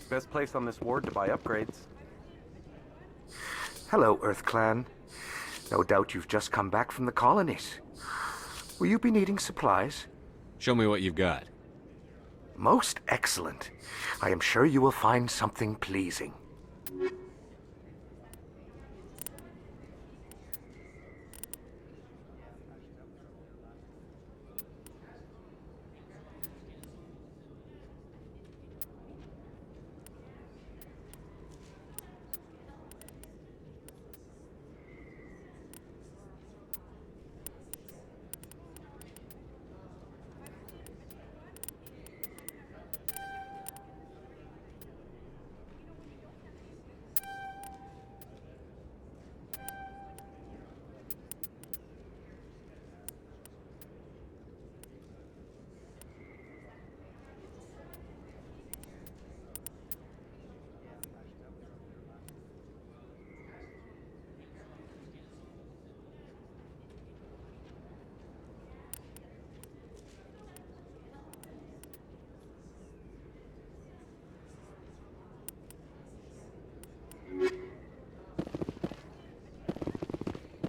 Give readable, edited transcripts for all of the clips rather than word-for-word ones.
Best place on this ward to buy upgrades. Hello, Earth Clan. No doubt you've just come back from the colonies. Will you be needing supplies? Show me what you've got. Most excellent. I am sure you will find something pleasing.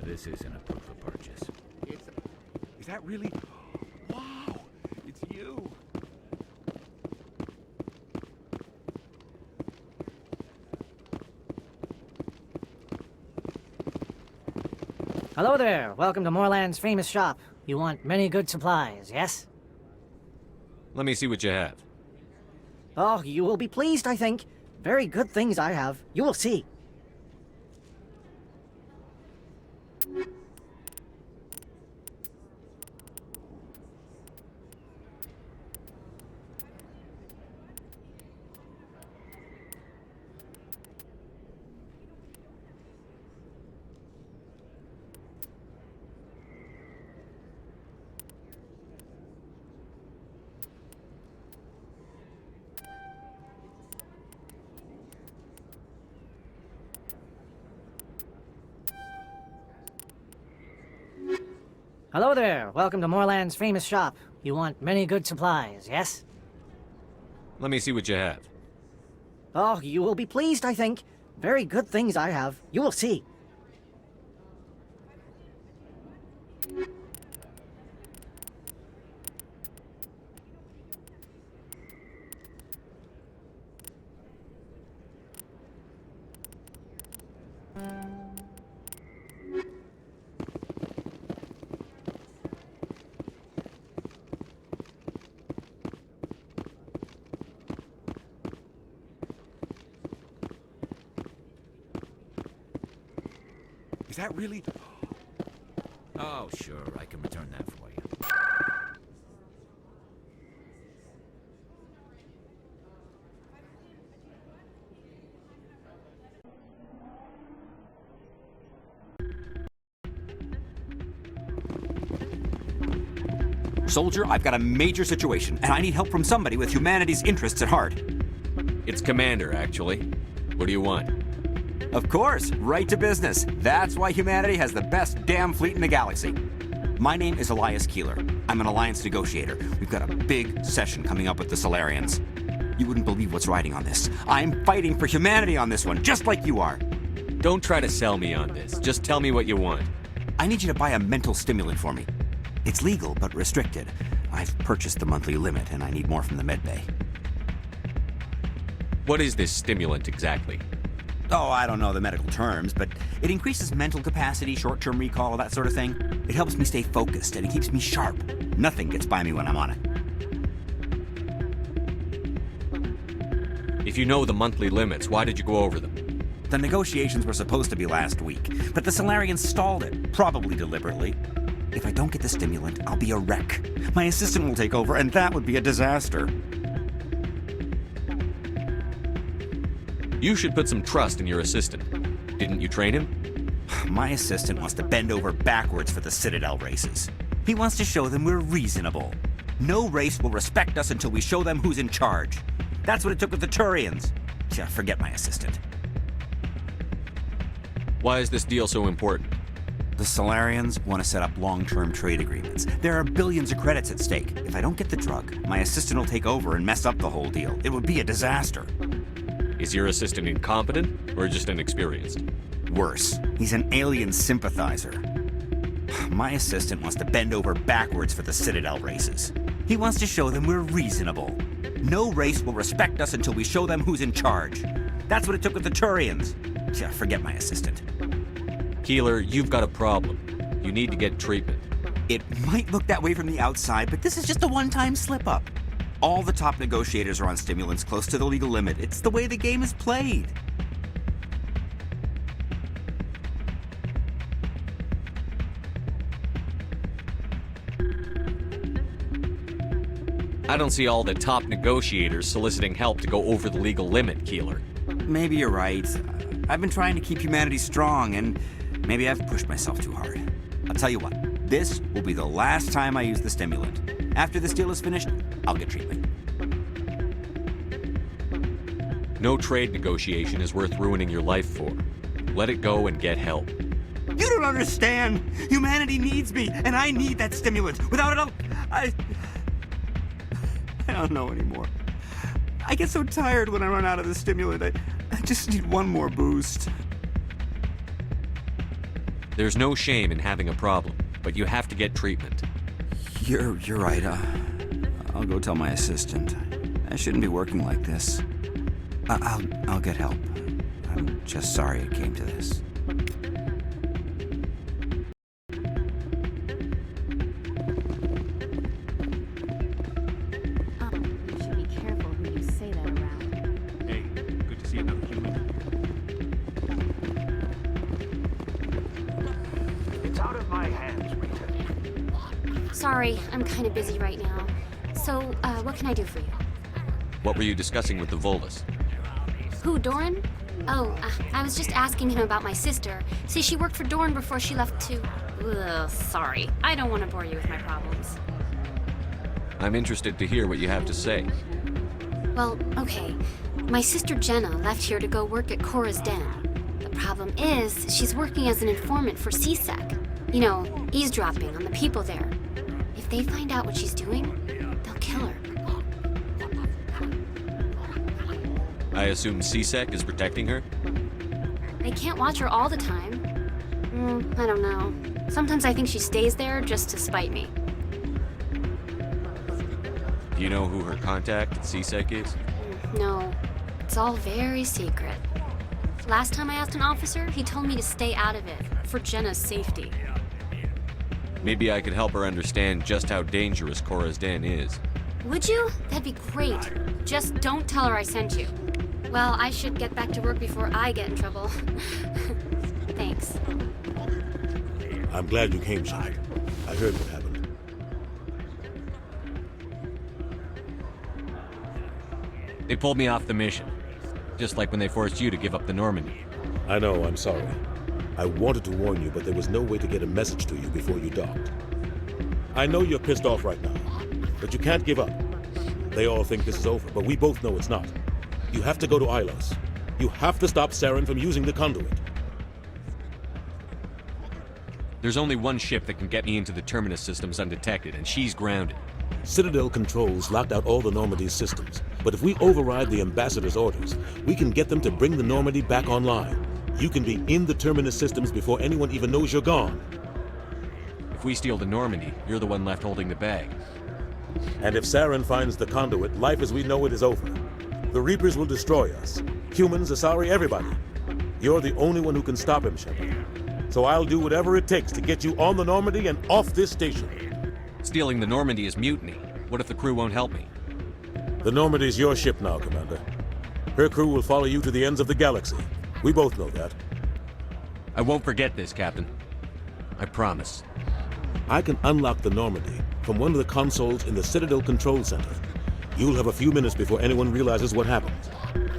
This isn't a proof of purchase. Is that really? Wow! It's you! Hello there. Welcome to Moorland's famous shop. You want many good supplies, yes? Let me see what you have. Oh, you will be pleased, I think. Very good things I have. You will see. Hello there. Welcome to Moorland's famous shop. You want many good supplies, yes? Let me see what you have. Oh, you will be pleased, I think. Very good things I have. You will see. Is that really? Oh, sure, I can return that for you. Soldier, I've got a major situation, and I need help from somebody with humanity's interests at heart. It's Commander, actually. What do you want? Of course, right to business. That's why humanity has the best damn fleet in the galaxy. My name is Elias Keeler. I'm an alliance negotiator. We've got a big session coming up with the Solarians. You wouldn't believe what's riding on this. I'm fighting for humanity on this one, just like you are. Don't try to sell me on this. Just tell me what you want. I need you to buy a mental stimulant for me. It's legal, but restricted. I've purchased the monthly limit, and I need more from the medbay. What is this stimulant exactly? Oh, I don't know the medical terms, but it increases mental capacity, short-term recall, that sort of thing. It helps me stay focused, and it keeps me sharp. Nothing gets by me when I'm on it. If you know the monthly limits, why did you go over them? The negotiations were supposed to be last week, but the Solarians stalled it, probably deliberately. If I don't get the stimulant, I'll be a wreck. My assistant will take over, and that would be a disaster. You should put some trust in your assistant. Didn't you train him? My assistant wants to bend over backwards for the Citadel races. He wants to show them we're reasonable. No race will respect us until we show them who's in charge. That's what it took with the Turians. Yeah, forget my assistant. Why is this deal so important? The Solarians want to set up long-term trade agreements. There are billions of credits at stake. If I don't get the drug, my assistant will take over and mess up the whole deal. It would be a disaster. Is your assistant incompetent or just inexperienced? Worse, he's an alien sympathizer. My assistant wants to bend over backwards for the Citadel races. He wants to show them we're reasonable. No race will respect us until we show them who's in charge. That's what it took with the Turians. Yeah, forget my assistant. Keeler, you've got a problem. You need to get treatment. It might look that way from the outside, but this is just a one-time slip-up. All the top negotiators are on stimulants close to the legal limit. It's the way the game is played. I don't see all the top negotiators soliciting help to go over the legal limit, Keeler. Maybe you're right. I've been trying to keep humanity strong, and maybe I've pushed myself too hard. I'll tell you what, this will be the last time I use the stimulant. After this deal is finished, I'll get treatment. No trade negotiation is worth ruining your life for. Let it go and get help. You don't understand! Humanity needs me, and I need that stimulant. Without it, I don't know anymore. I get so tired when I run out of the stimulant. I just need one more boost. There's no shame in having a problem, but you have to get treatment. You're right. I'll go tell my assistant. I shouldn't be working like this. I'll get help. I'm just sorry it came to this. You should be careful who you say that around. Hey, good to see another human. It's out of my hands, Rita. Sorry, I'm kind of busy right now. So, what can I do for you? What were you discussing with the Volus? Who, Doran? Oh, I was just asking him about my sister. See, she worked for Doran before she left to... Ugh, sorry. I don't want to bore you with my problems. I'm interested to hear what you have to say. Well, okay. My sister Jenna left here to go work at Cora's Den. The problem is, she's working as an informant for CSEC. You know, eavesdropping on the people there. If they find out what she's doing, they'll kill her. I assume CSEC is protecting her? They can't watch her all the time. I don't know. Sometimes I think she stays there just to spite me. Do you know who her contact at CSEC is? No, it's all very secret. Last time I asked an officer, he told me to stay out of it, for Jenna's safety. Maybe I could help her understand just how dangerous Cora's Den is. Would you? That'd be great. Just don't tell her I sent you. Well, I should get back to work before I get in trouble. Thanks. I'm glad you came, Shaq. I heard what happened. They pulled me off the mission. Just like when they forced you to give up the Normandy. I know, I'm sorry. I wanted to warn you, but there was no way to get a message to you before you docked. I know you're pissed off right now, but you can't give up. They all think this is over, but we both know it's not. You have to go to Ilos. You have to stop Saren from using the conduit. There's only one ship that can get me into the Terminus systems undetected, and she's grounded. Citadel controls locked out all the Normandy's systems, but if we override the Ambassador's orders, we can get them to bring the Normandy back online. You can be in the Terminus systems before anyone even knows you're gone. If we steal the Normandy, you're the one left holding the bag. And if Saren finds the conduit, life as we know it is over. The Reapers will destroy us. Humans, Asari, everybody. You're the only one who can stop him, Shepard. So I'll do whatever it takes to get you on the Normandy and off this station. Stealing the Normandy is mutiny. What if the crew won't help me? The Normandy's your ship now, Commander. Her crew will follow you to the ends of the galaxy. We both know that. I won't forget this, Captain. I promise. I can unlock the Normandy from one of the consoles in the Citadel Control Center. You'll have a few minutes before anyone realizes what happened.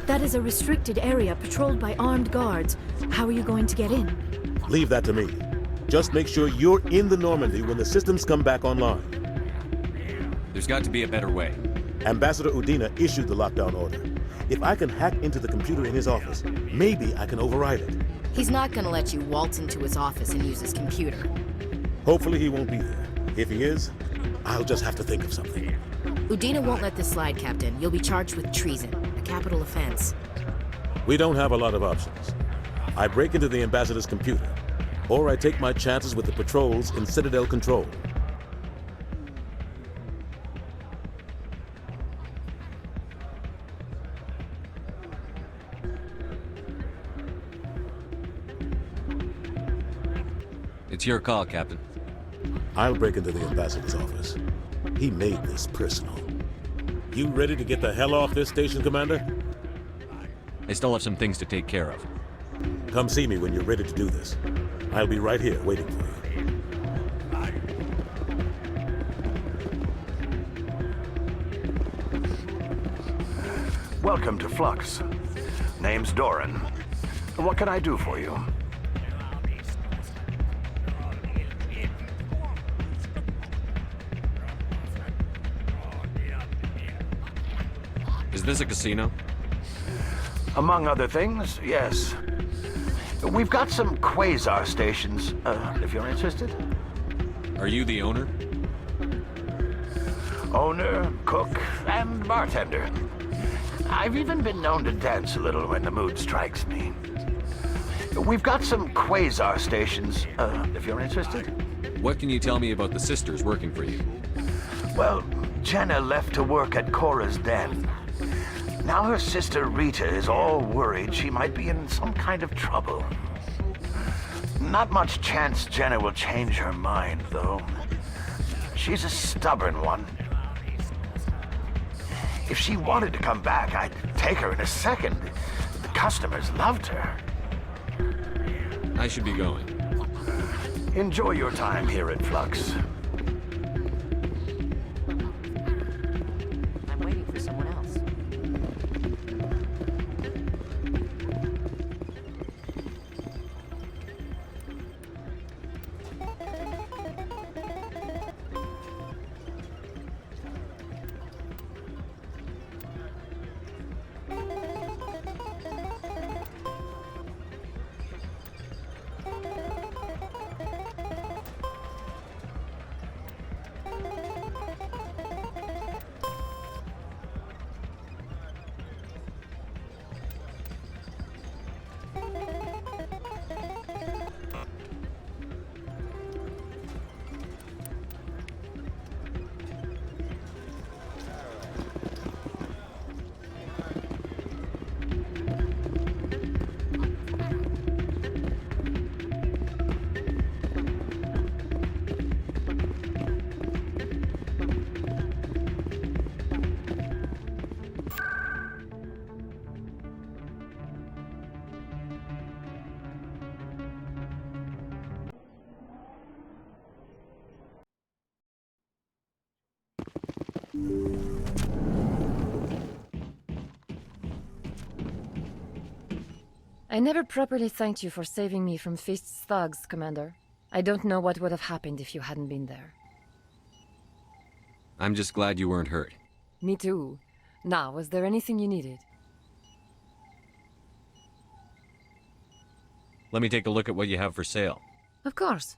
That is a restricted area patrolled by armed guards. How are you going to get in? Leave that to me. Just make sure you're in the Normandy when the systems come back online. There's got to be a better way. Ambassador Udina issued the lockdown order. If I can hack into the computer in his office, maybe I can override it. He's not gonna let you waltz into his office and use his computer. Hopefully he won't be there. If he is, I'll just have to think of something. Udina won't let this slide, Captain. You'll be charged with treason, a capital offense. We don't have a lot of options. I break into the ambassador's computer, or I take my chances with the patrols in Citadel Control. It's your call, Captain. I'll break into the ambassador's office. He made this personal. You ready to get the hell off this station, Commander? I still have some things to take care of. Come see me when you're ready to do this. I'll be right here waiting for you. Welcome to Flux. Name's Doran. What can I do for you? Is this a casino? Among other things, yes. We've got some quasar stations, if you're interested. Are you the owner? Owner, cook, and bartender. I've even been known to dance a little when the mood strikes me. We've got some quasar stations, if you're interested. What can you tell me about the sisters working for you? Well, Jenna left to work at Cora's Den. Now her sister Rita is all worried she might be in some kind of trouble. Not much chance Jenna will change her mind, though. She's a stubborn one. If she wanted to come back, I'd take her in a second. The customers loved her. I should be going. Enjoy your time here at Flux. I'm waiting for someone else. I never properly thanked you for saving me from Feast's thugs, Commander. I don't know what would have happened if you hadn't been there. I'm just glad you weren't hurt. Me too. Now, was there anything you needed? Let me take a look at what you have for sale. Of course.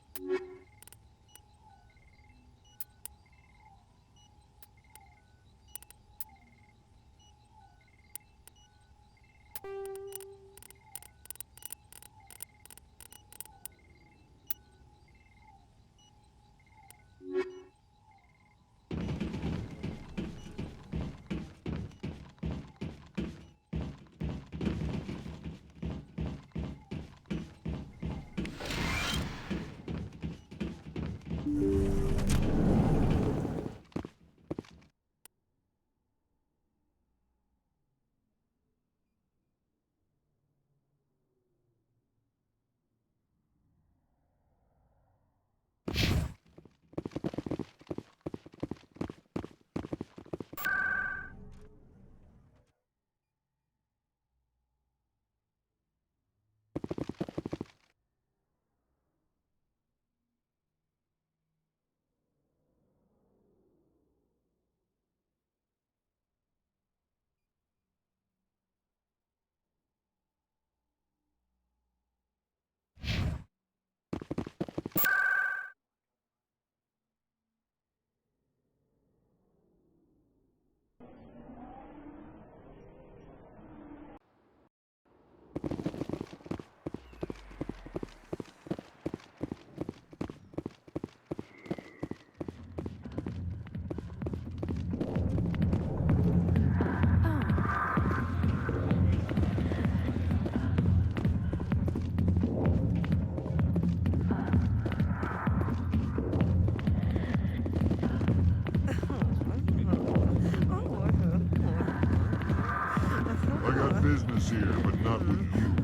business here, but not with you.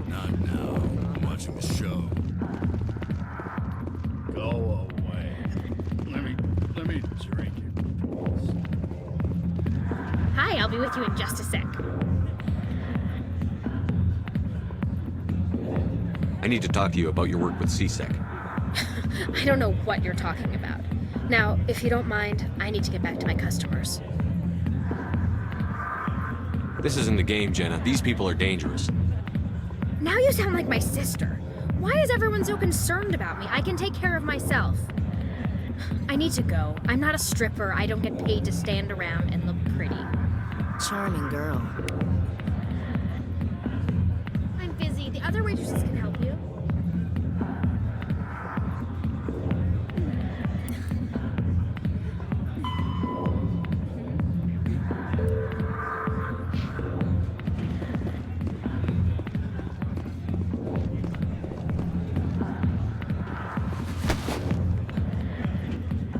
Not now. I'm watching the show. Go away. Let me drink it. Hi, I'll be with you in just a sec. I need to talk to you about your work with C-Sec. I don't know what you're talking about. Now, if you don't mind, I need to get back to my customers. This isn't a game, Jenna. These people are dangerous. Now you sound like my sister. Why is everyone so concerned about me? I can take care of myself. I need to go. I'm not a stripper. I don't get paid to stand around and look pretty. Charming girl. I'm busy. The other waitresses can help you.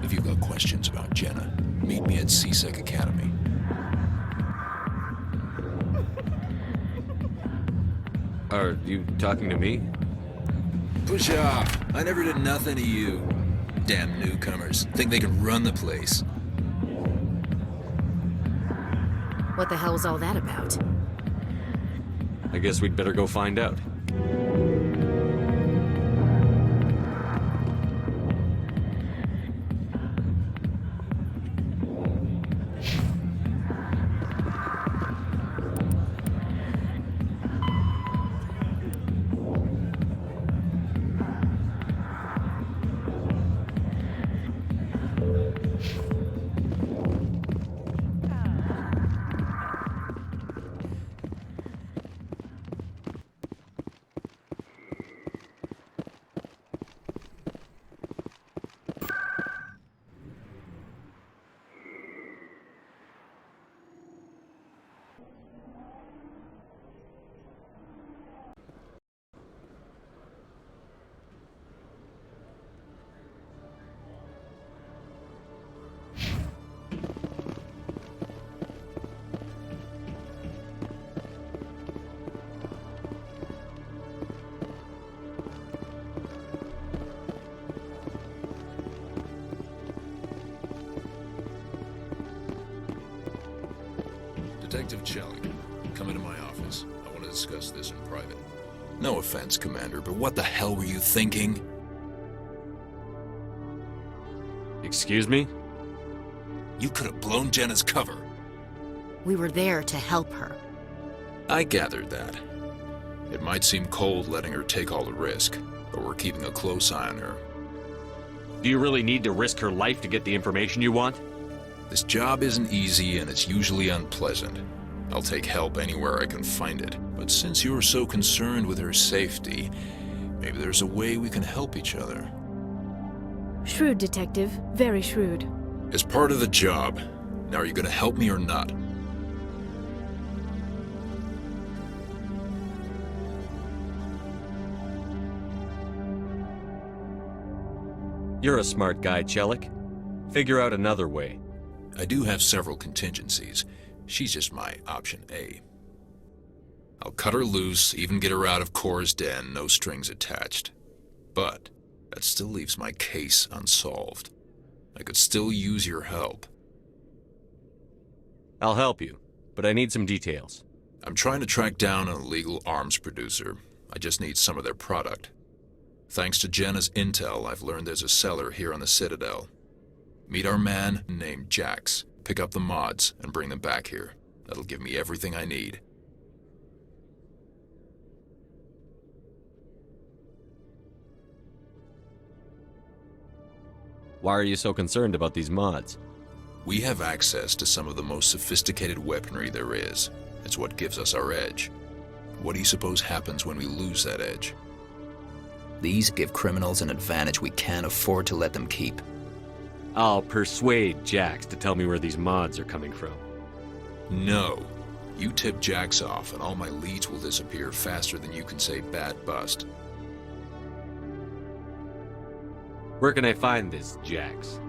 If you've got questions about Jenna, meet me at C-Sec Academy. Are you talking to me? Push off. I never did nothing to you. Damn newcomers. Think they can run the place. What the hell was all that about? I guess we'd better go find out. Detective Chelik, come into my office. I want to discuss this in private. No offense, Commander, but what the hell were you thinking? Excuse me? You could have blown Jenna's cover. We were there to help her. I gathered that. It might seem cold letting her take all the risk, but we're keeping a close eye on her. Do you really need to risk her life to get the information you want? This job isn't easy and it's usually unpleasant. I'll take help anywhere I can find it. But since you're so concerned with her safety, maybe there's a way we can help each other. Shrewd, Detective. Very shrewd. As part of the job. Now are you gonna help me or not? You're a smart guy, Chelik. Figure out another way. I do have several contingencies. She's just my option A. I'll cut her loose, even get her out of Cora's den, no strings attached. But that still leaves my case unsolved. I could still use your help. I'll help you, but I need some details. I'm trying to track down an illegal arms producer. I just need some of their product. Thanks to Jenna's intel, I've learned there's a seller here on the Citadel. Meet our man named Jax, pick up the mods, and bring them back here. That'll give me everything I need. Why are you so concerned about these mods? We have access to some of the most sophisticated weaponry there is. It's what gives us our edge. What do you suppose happens when we lose that edge? These give criminals an advantage we can't afford to let them keep. I'll persuade Jax to tell me where these mods are coming from. No. You tip Jax off and all my leads will disappear faster than you can say bad bust. Where can I find this Jax?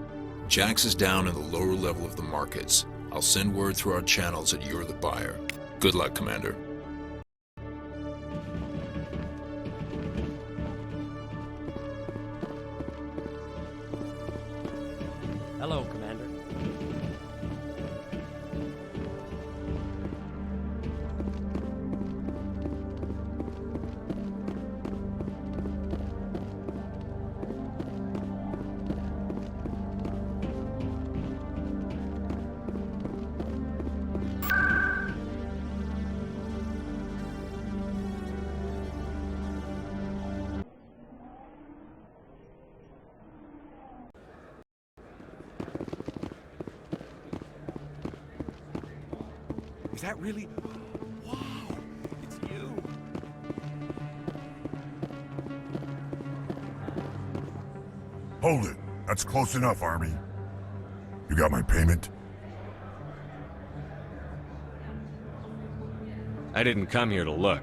Jax is down in the lower level of the markets. I'll send word through our channels that you're the buyer. Good luck, Commander. Hello, Commander. Is that really? Wow, it's you. Hold it. That's close enough, Army. You got my payment? I didn't come here to look.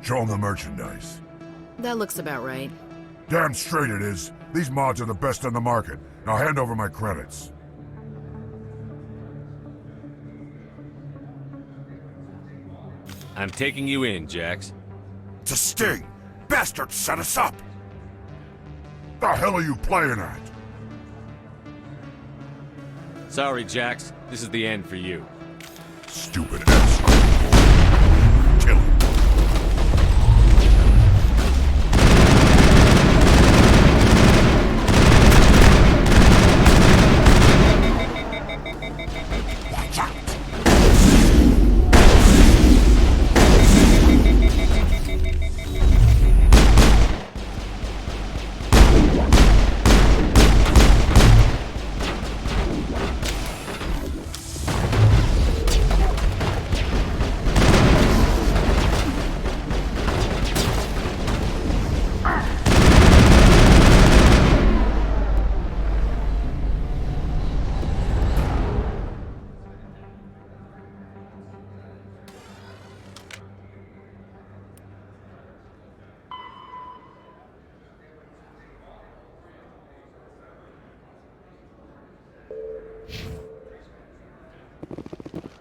Show 'em the merchandise. That looks about right. Damn straight it is. These mods are the best on the market. Now hand over my credits. I'm taking you in, Jax. It's a sting! Bastards set us up! The hell are you playing at? Sorry, Jax. This is the end for you. Stupid ass. Kill him.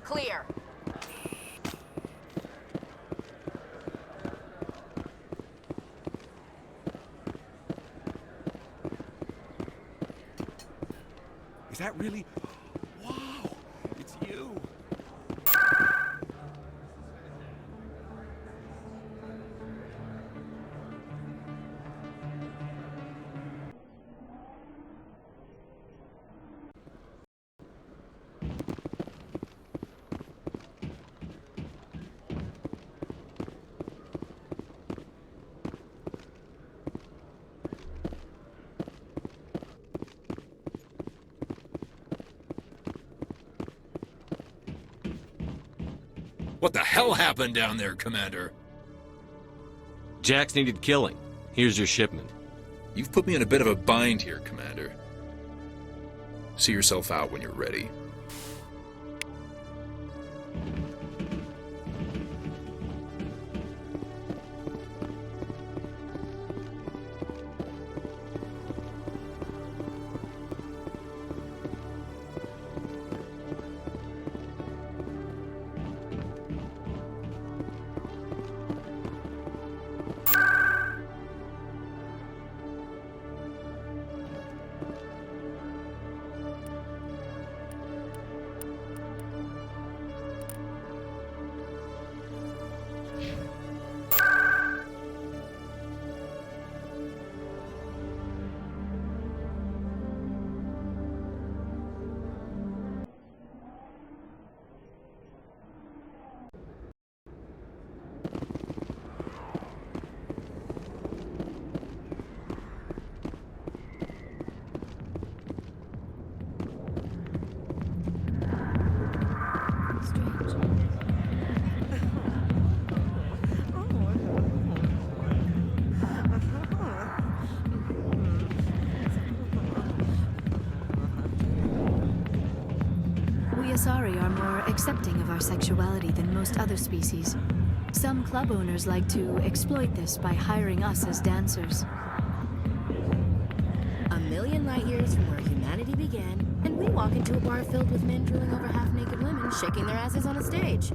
Clear. Is that really? Wow, it's you. What the hell happened down there, Commander? Jax needed killing. Here's your shipment. You've put me in a bit of a bind here, Commander. See yourself out when you're ready. Asari are more accepting of our sexuality than most other species. Some club owners like to exploit this by hiring us as dancers. A million light years from where humanity began, and we walk into a bar filled with men drooling over half-naked women and shaking their asses on a stage.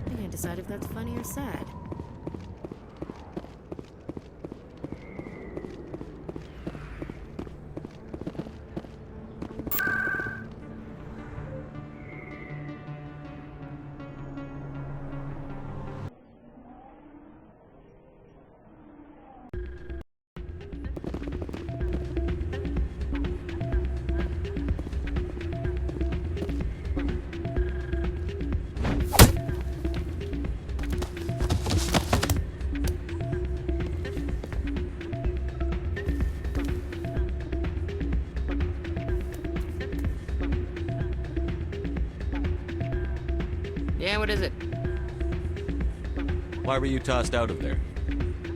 I can't decide if that's funny or sad. Yeah, what is it? Why were you tossed out of there?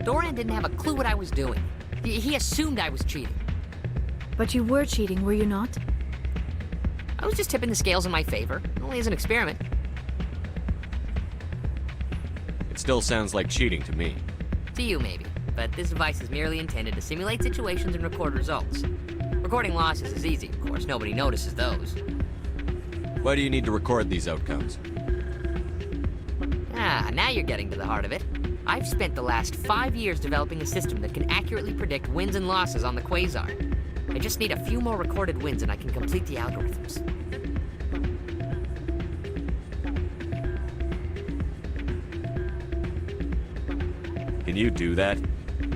Doran didn't have a clue what I was doing. He assumed I was cheating. But you were cheating, were you not? I was just tipping the scales in my favor, only as an experiment. It still sounds like cheating to me. To you, maybe. But this device is merely intended to simulate situations and record results. Recording losses is easy, of course. Nobody notices those. Why do you need to record these outcomes? Ah, now you're getting to the heart of it. I've spent the last 5 years developing a system that can accurately predict wins and losses on the Quasar. I just need a few more recorded wins and I can complete the algorithms. Can you do that?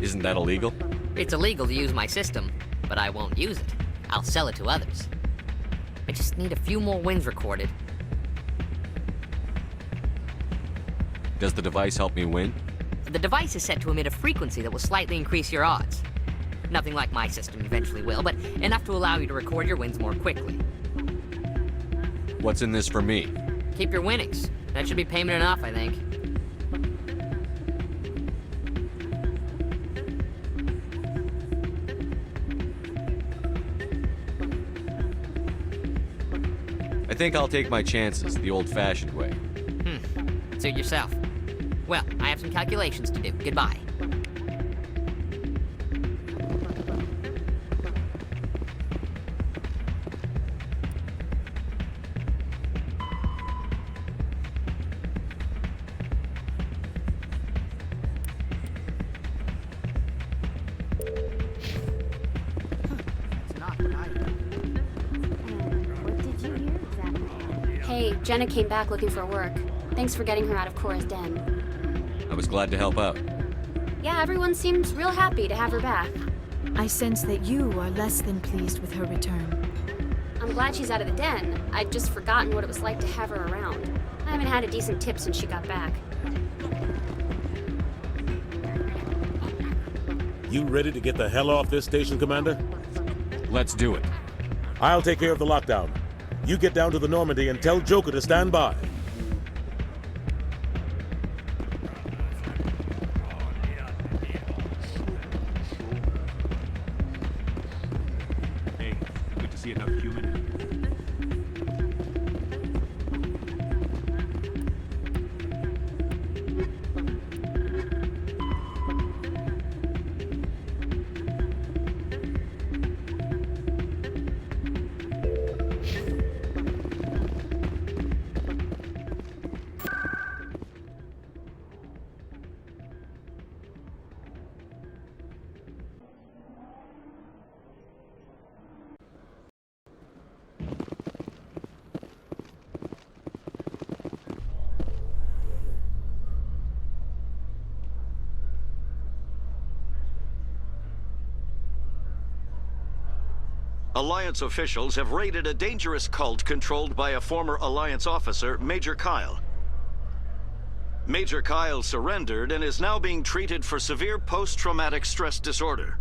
Isn't that illegal? It's illegal to use my system, but I won't use it. I'll sell it to others. I just need a few more wins recorded. Does the device help me win? The device is set to emit a frequency that will slightly increase your odds. Nothing like my system eventually will, but enough to allow you to record your wins more quickly. What's in this for me? Keep your winnings. That should be payment enough, I think. I think I'll take my chances the old-fashioned way. Suit yourself. Well, I have some calculations to do. Goodbye. Hey, Jenna came back looking for work. Thanks for getting her out of Cora's den. I was glad to help out. Yeah, everyone seems real happy to have her back. I sense that you are less than pleased with her return. I'm glad she's out of the den. I'd just forgotten what it was like to have her around. I haven't had a decent tip since she got back. You ready to get the hell off this station, Commander? Let's do it. I'll take care of the lockdown. You get down to the Normandy and tell Joker to stand by. Hey, good to see enough human. Alliance officials have raided a dangerous cult controlled by a former Alliance officer, Major Kyle. Major Kyle surrendered and is now being treated for severe post-traumatic stress disorder.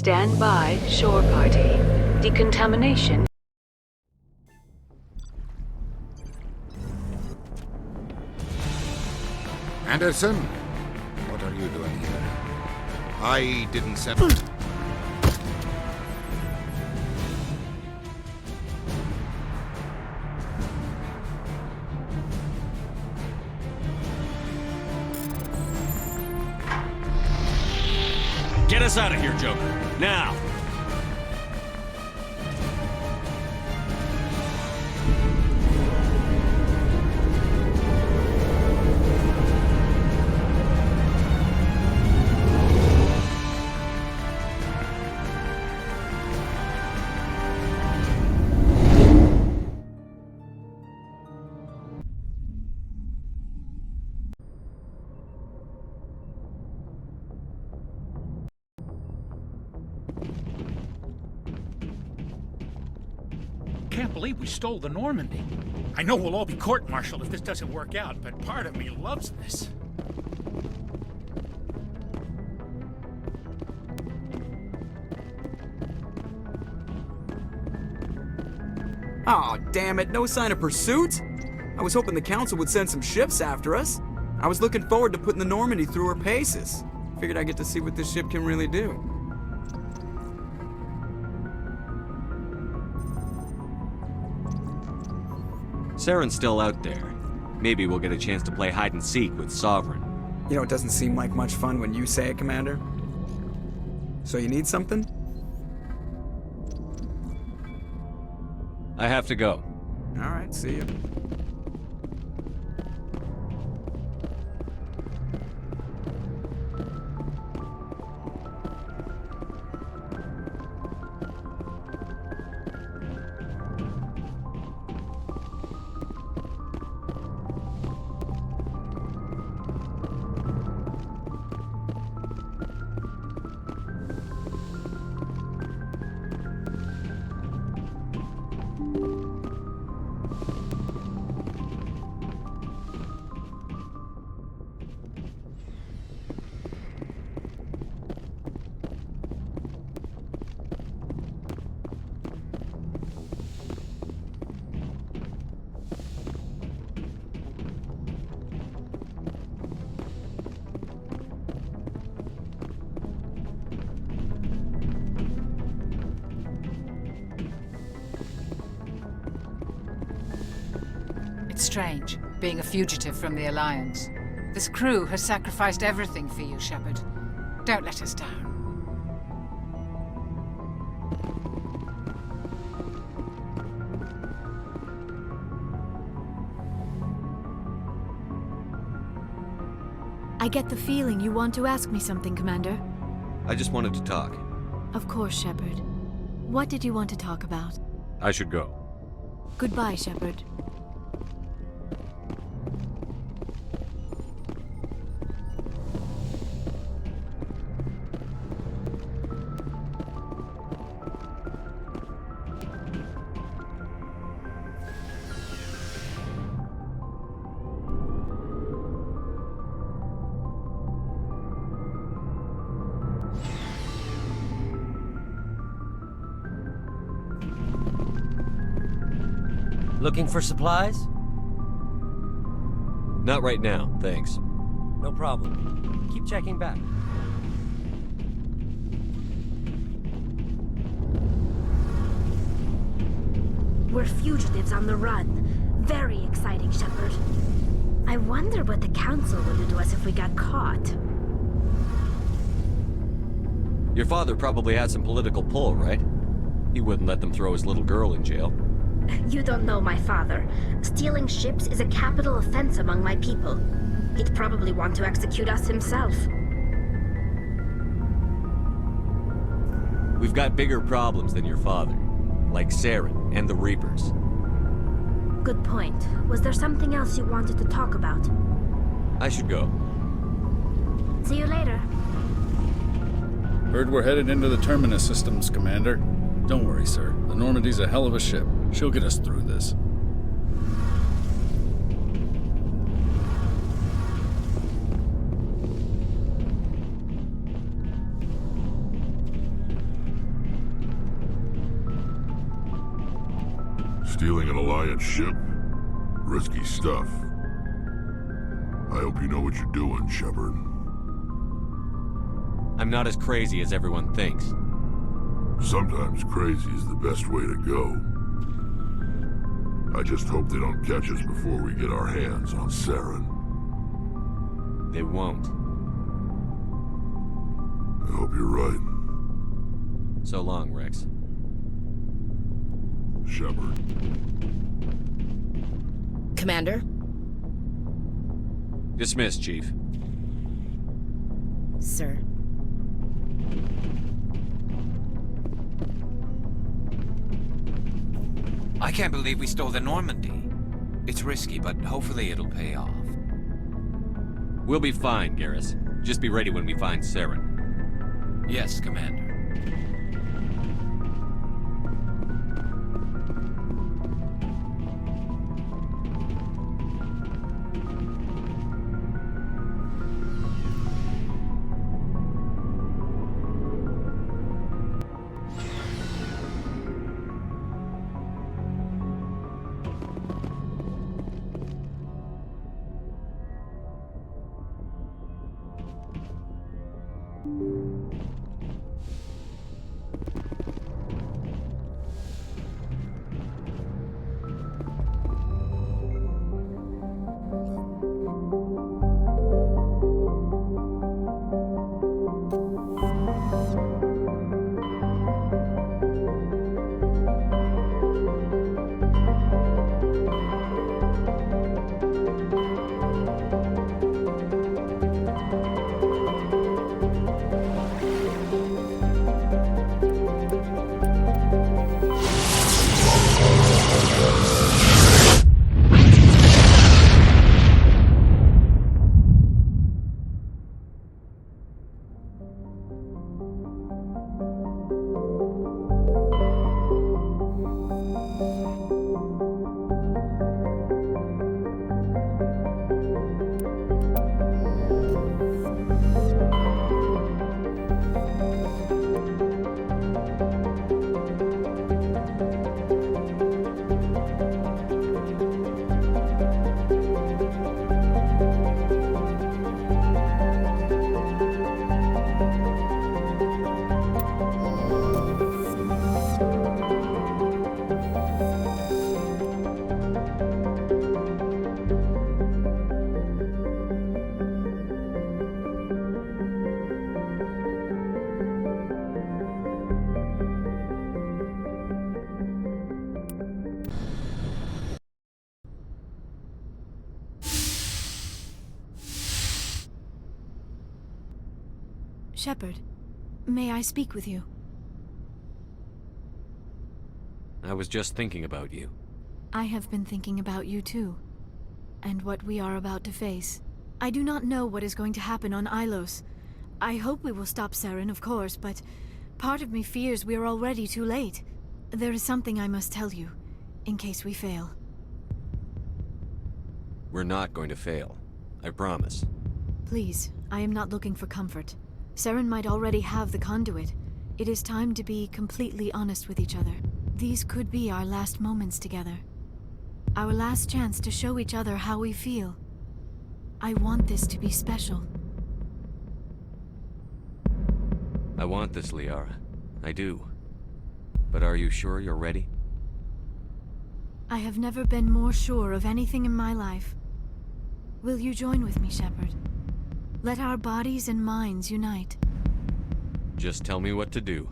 Stand by, shore party. Decontamination. Anderson? What are you doing here? I didn't send... Get us out of here, Joker. Now! Can't believe we stole the Normandy. I know we'll all be court-martialed if this doesn't work out, but part of me loves this. Aw, damn it, no sign of pursuit? I was hoping the Council would send some ships after us. I was looking forward to putting the Normandy through her paces. Figured I'd get to see what this ship can really do. Saren's still out there. Maybe we'll get a chance to play hide and seek with Sovereign. You know, it doesn't seem like much fun when you say it, Commander. So you need something? I have to go. All right, see you. It's strange, being a fugitive from the Alliance. This crew has sacrificed everything for you, Shepard. Don't let us down. I get the feeling you want to ask me something, Commander. I just wanted to talk. Of course, Shepard. What did you want to talk about? I should go. Goodbye, Shepard. Looking for supplies? Not right now, thanks. No problem. Keep checking back. We're fugitives on the run. Very exciting, Shepard. I wonder what the Council would do to us if we got caught. Your father probably had some political pull, right? He wouldn't let them throw his little girl in jail. You don't know my father. Stealing ships is a capital offense among my people. He'd probably want to execute us himself. We've got bigger problems than your father, like Saren and the Reapers. Good point. Was there something else you wanted to talk about? I should go. See you later. Heard we're headed into the Terminus systems, Commander. Don't worry, sir. The Normandy's a hell of a ship. She'll get us through this. Stealing an Alliance ship? Risky stuff. I hope you know what you're doing, Shepard. I'm not as crazy as everyone thinks. Sometimes crazy is the best way to go. I just hope they don't catch us before we get our hands on Saren. They won't. I hope you're right. So long, Rex. Shepard. Commander? Dismissed, Chief. Sir. I can't believe we stole the Normandy. It's risky, but hopefully it'll pay off. We'll be fine, Garrus. Just be ready when we find Saren. Yes, Commander. Shepard, may I speak with you? I was just thinking about you. I have been thinking about you too, and what we are about to face. I do not know what is going to happen on Ilos. I hope we will stop Saren, of course, but part of me fears we are already too late. There is something I must tell you, in case we fail. We're not going to fail. I promise. Please, I am not looking for comfort. Saren might already have the conduit. It is time to be completely honest with each other. These could be our last moments together. Our last chance to show each other how we feel. I want this to be special. I want this, Liara. I do. But are you sure you're ready? I have never been more sure of anything in my life. Will you join with me, Shepard? Let our bodies and minds unite. Just tell me what to do.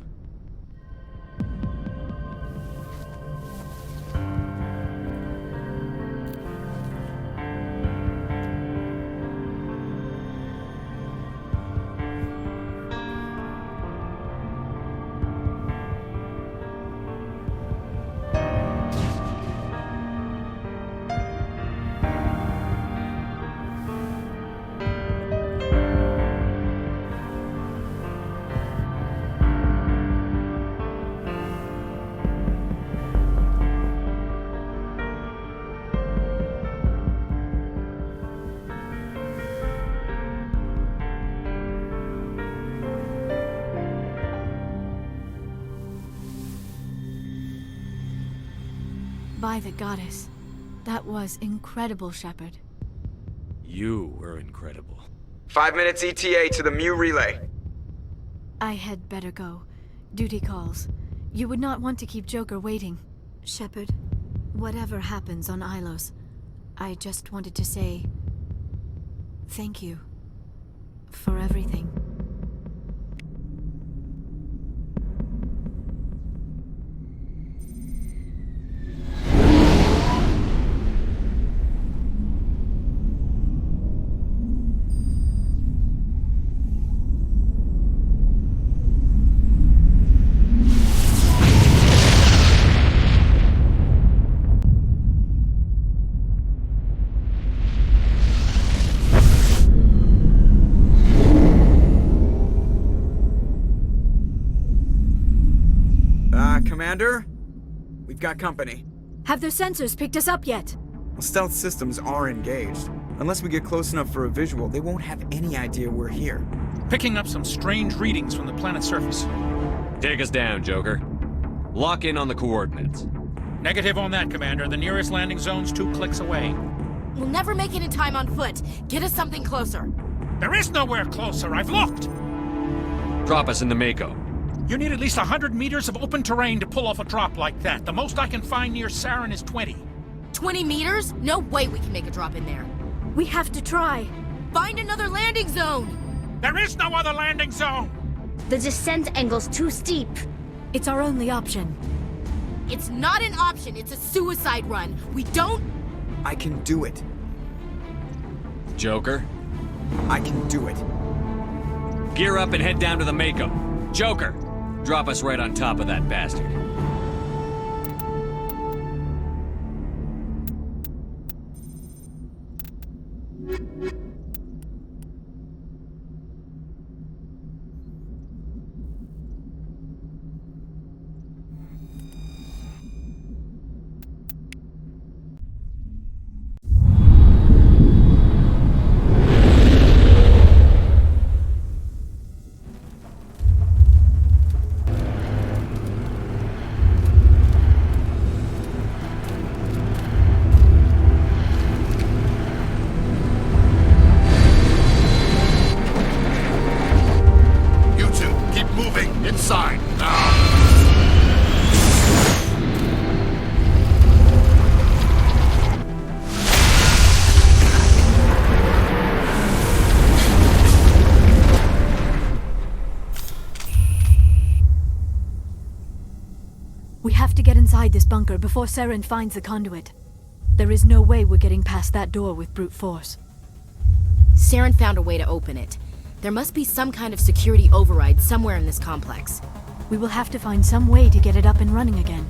By the goddess. That was incredible, Shepard. You were incredible. 5 minutes ETA to the Mu relay. I had better go. Duty calls. You would not want to keep Joker waiting. Shepard, whatever happens on Ilos, I just wanted to say thank you for everything. Commander? We've got company. Have their sensors picked us up yet? Well, stealth systems are engaged. Unless we get close enough for a visual, they won't have any idea we're here. Picking up some strange readings from the planet's surface. Take us down, Joker. Lock in on the coordinates. Negative on that, Commander. The nearest landing zone's 2 clicks away. We'll never make it in time on foot. Get us something closer. There is nowhere closer. I've looked. Drop us in the Mako. You need at least 100 meters of open terrain to pull off a drop like that. The most I can find near Saren is 20. 20 meters? No way we can make a drop in there. We have to try. Find another landing zone! There is no other landing zone! The descent angle's too steep. It's our only option. It's not an option, it's a suicide run. We don't... I can do it. Joker? I can do it. Gear up and head down to the Mako. Joker, drop us right on top of that bastard. We have to get inside this bunker before Saren finds the conduit. There is no way we're getting past that door with brute force. Saren found a way to open it. There must be some kind of security override somewhere in this complex. We will have to find some way to get it up and running again.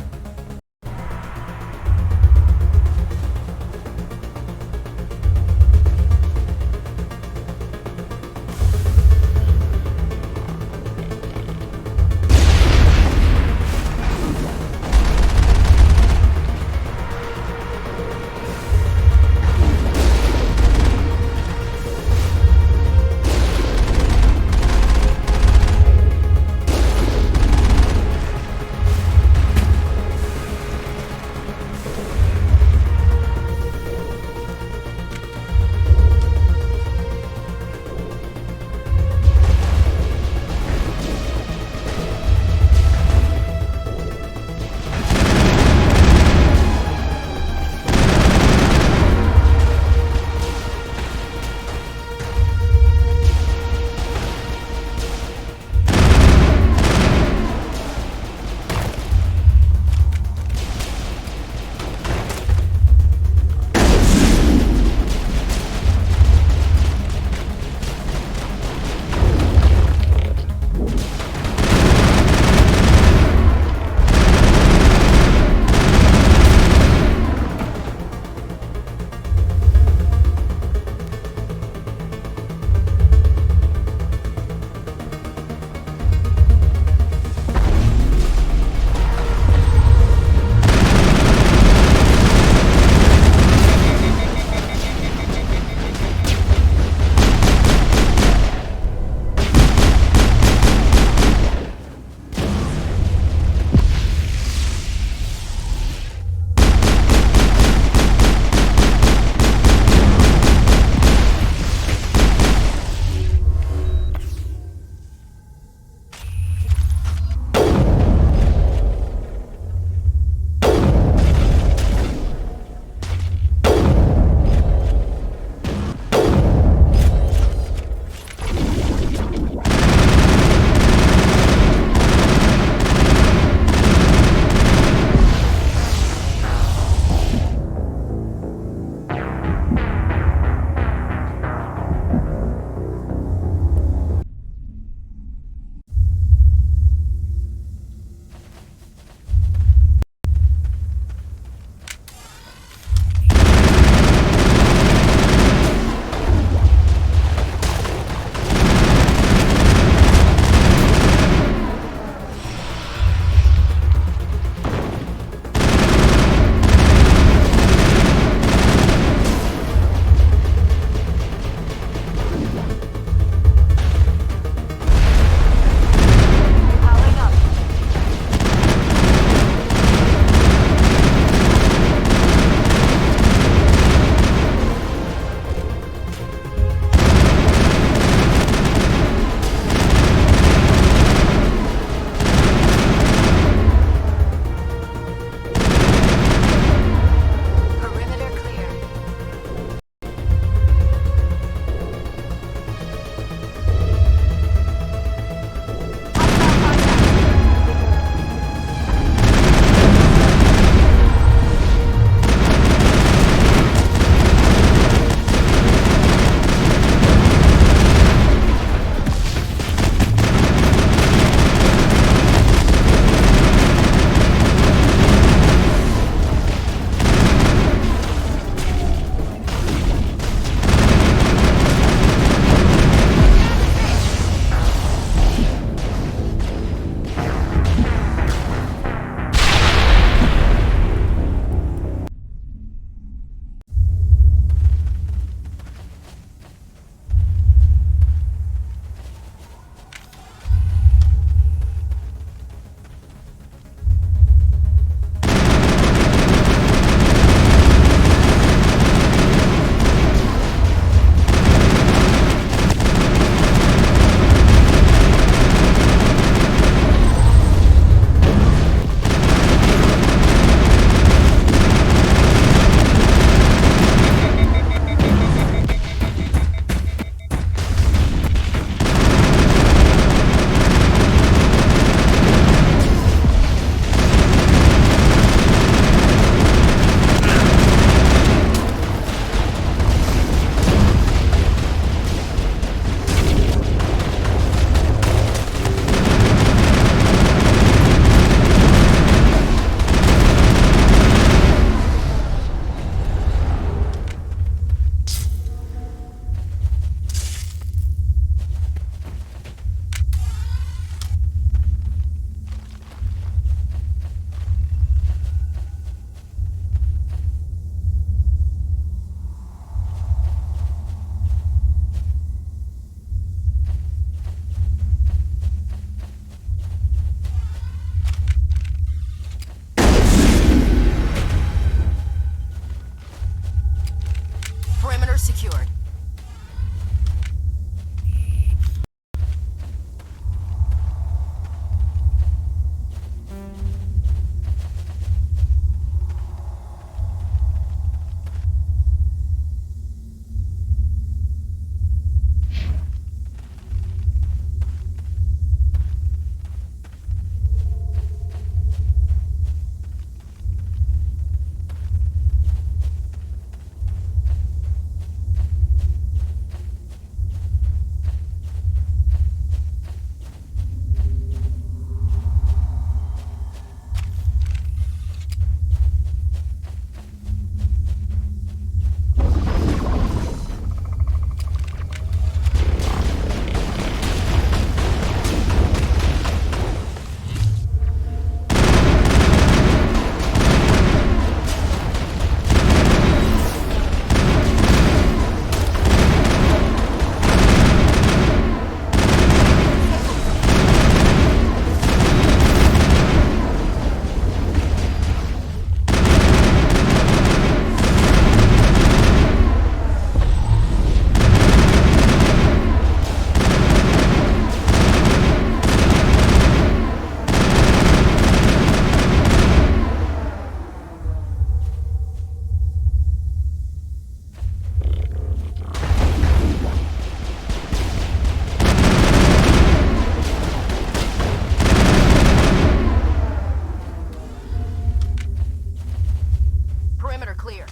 clear.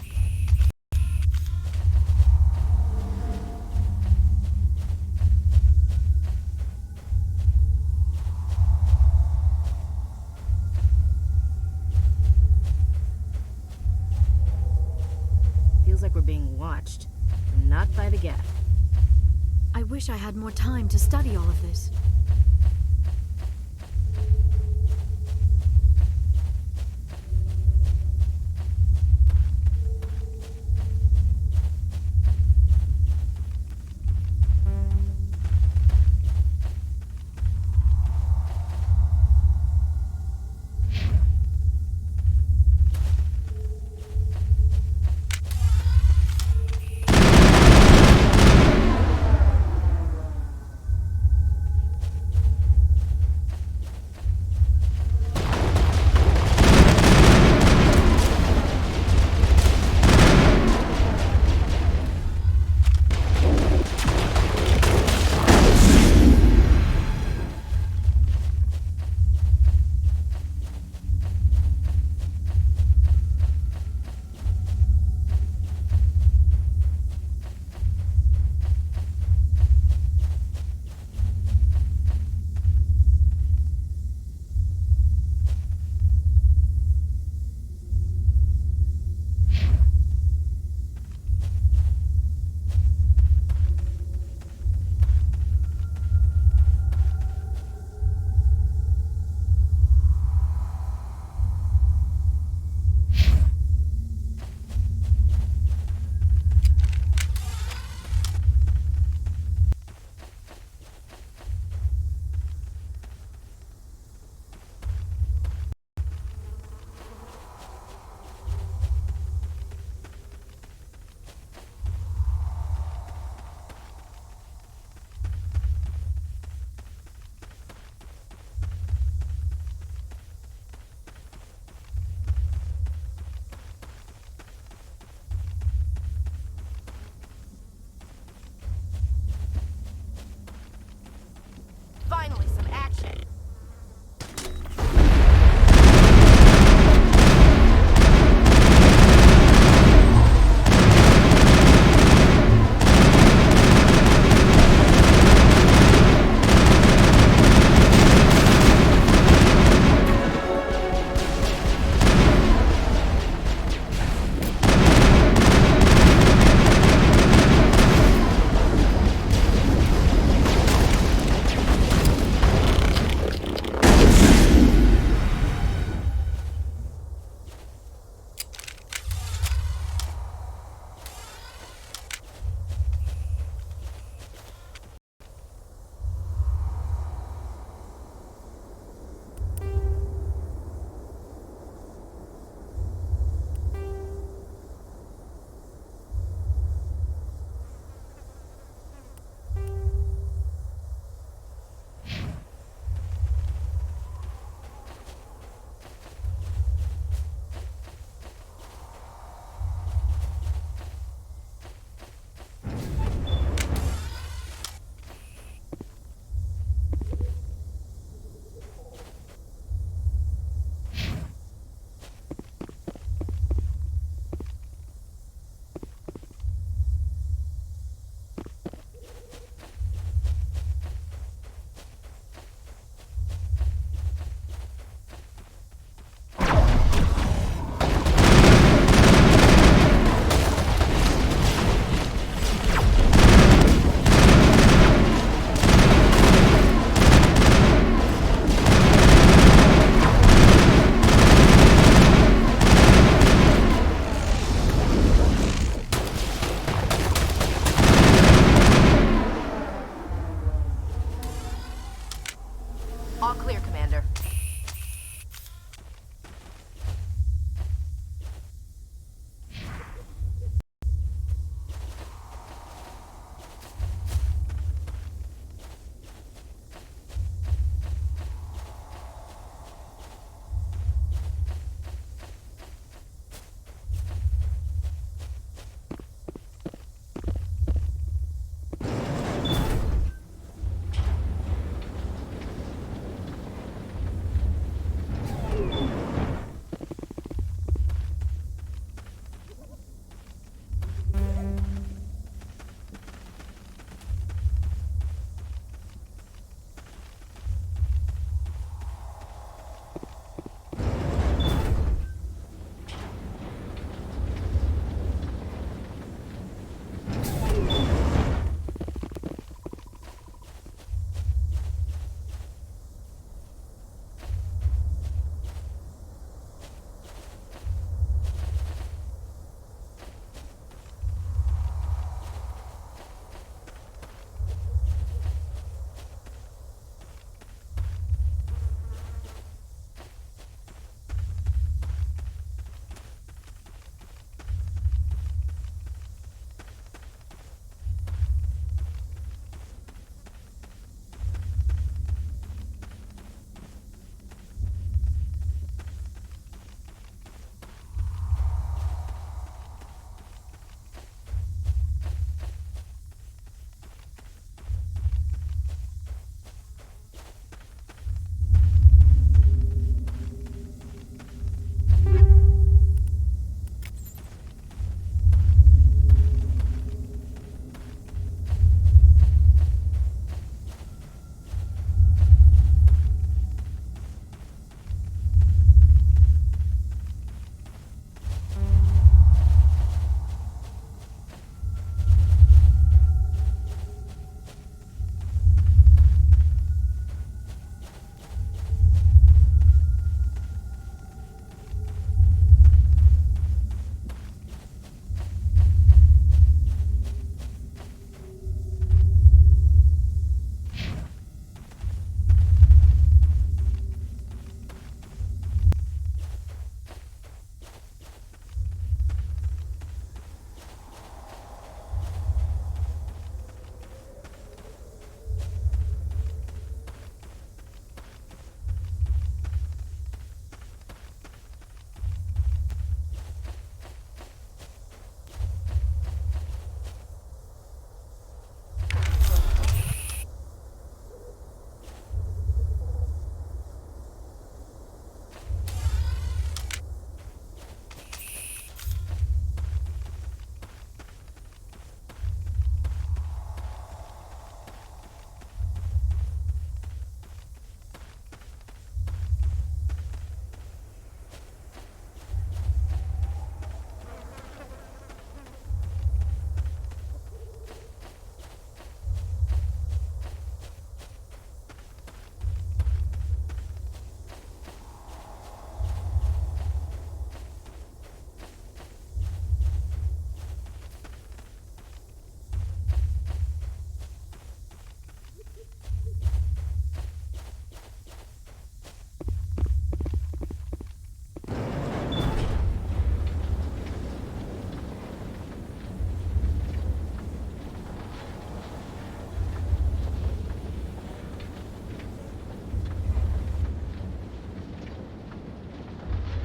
Feels like we're being watched, and not by the Geth. I wish I had more time to study all of this.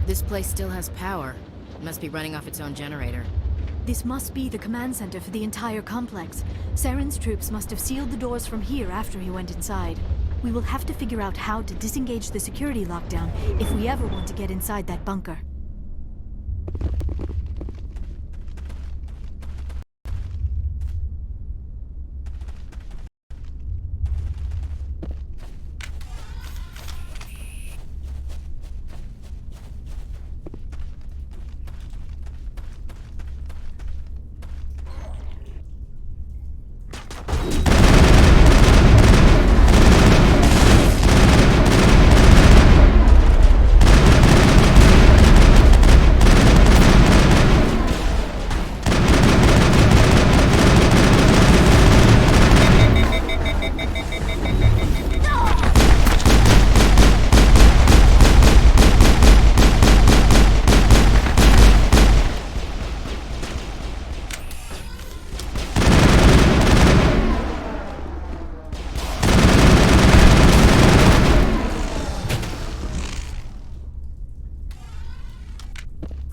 This place still has power. It must be running off its own generator. This must be the command center for the entire complex. Saren's troops must have sealed the doors from here after he went inside. We will have to figure out how to disengage the security lockdown if we ever want to get inside that bunker.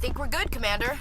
Think we're good, Commander.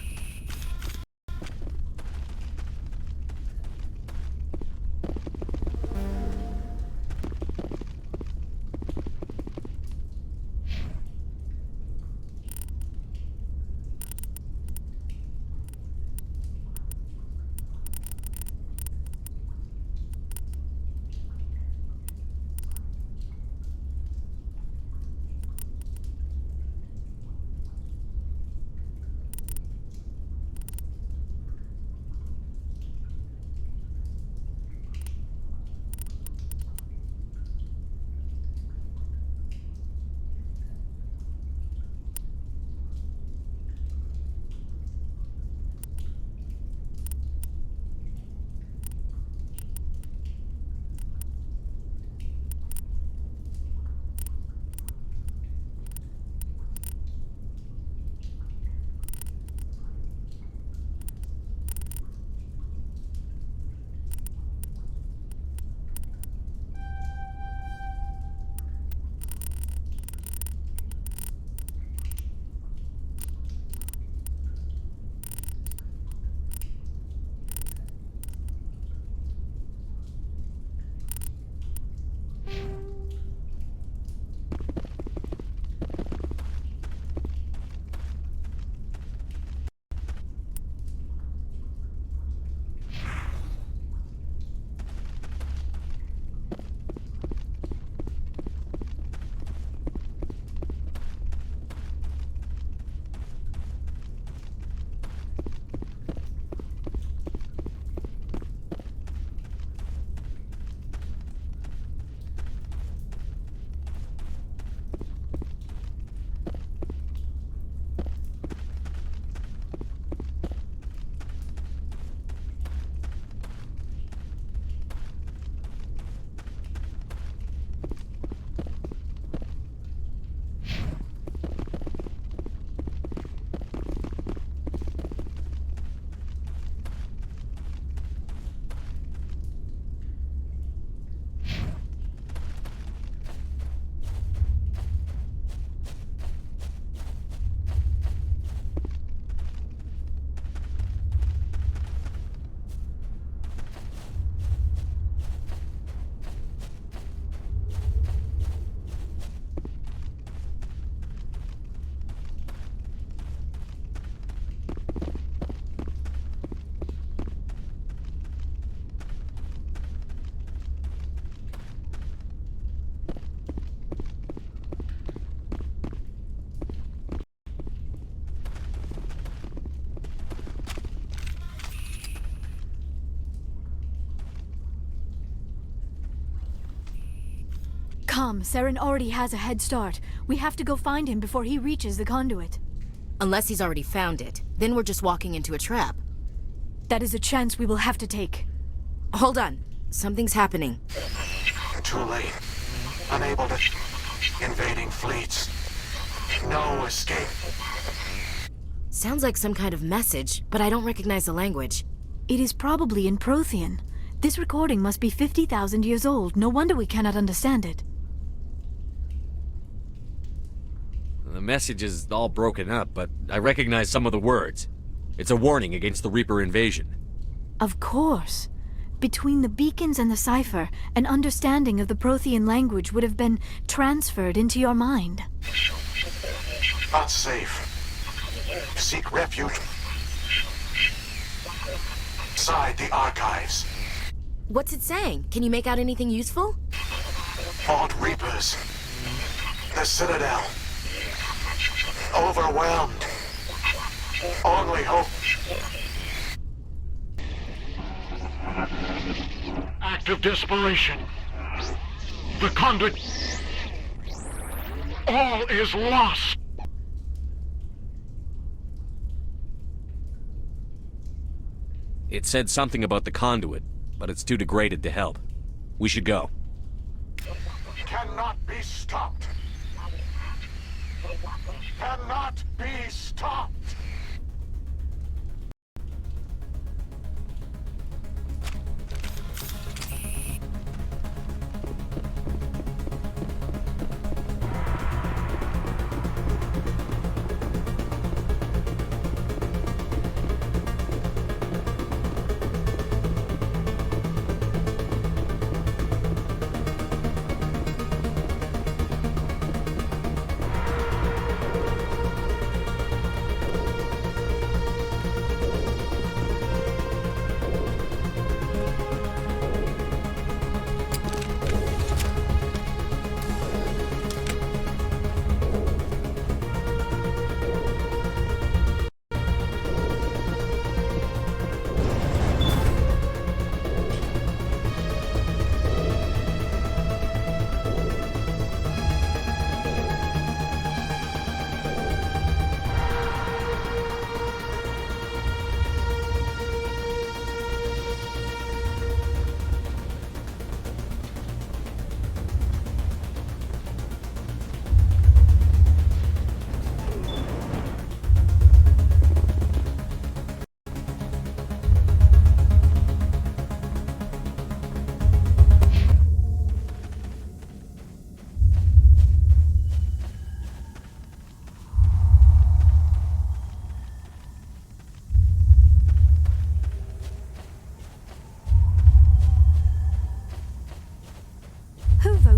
Come, Saren already has a head start. We have to go find him before he reaches the conduit. Unless he's already found it. Then we're just walking into a trap. That is a chance we will have to take. Hold on. Something's happening. Too late. Unable to... Invading fleets. No escape. Sounds like some kind of message, but I don't recognize the language. It is probably in Prothean. This recording must be 50,000 years old. No wonder we cannot understand it. The message is all broken up, but I recognize some of the words. It's a warning against the Reaper invasion. Of course. Between the beacons and the cipher, an understanding of the Prothean language would have been transferred into your mind. Unsafe. Seek refuge inside the archives. What's it saying? Can you make out anything useful? Fought Reapers. The Citadel. Overwhelmed. Only hope. Act of desperation. The conduit. All is lost. It said something about the conduit, but it's too degraded to help. We should go. Cannot be stopped. Cannot be stopped.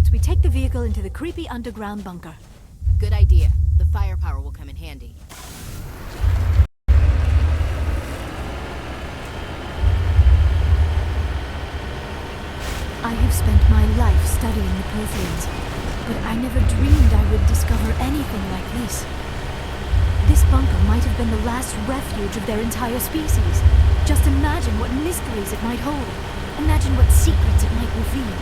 We take the vehicle into the creepy underground bunker. Good idea. The firepower will come in handy. I have spent my life studying the Protheans, but I never dreamed I would discover anything like this. This bunker might have been the last refuge of their entire species. Just imagine what mysteries it might hold. Imagine what secrets it might reveal.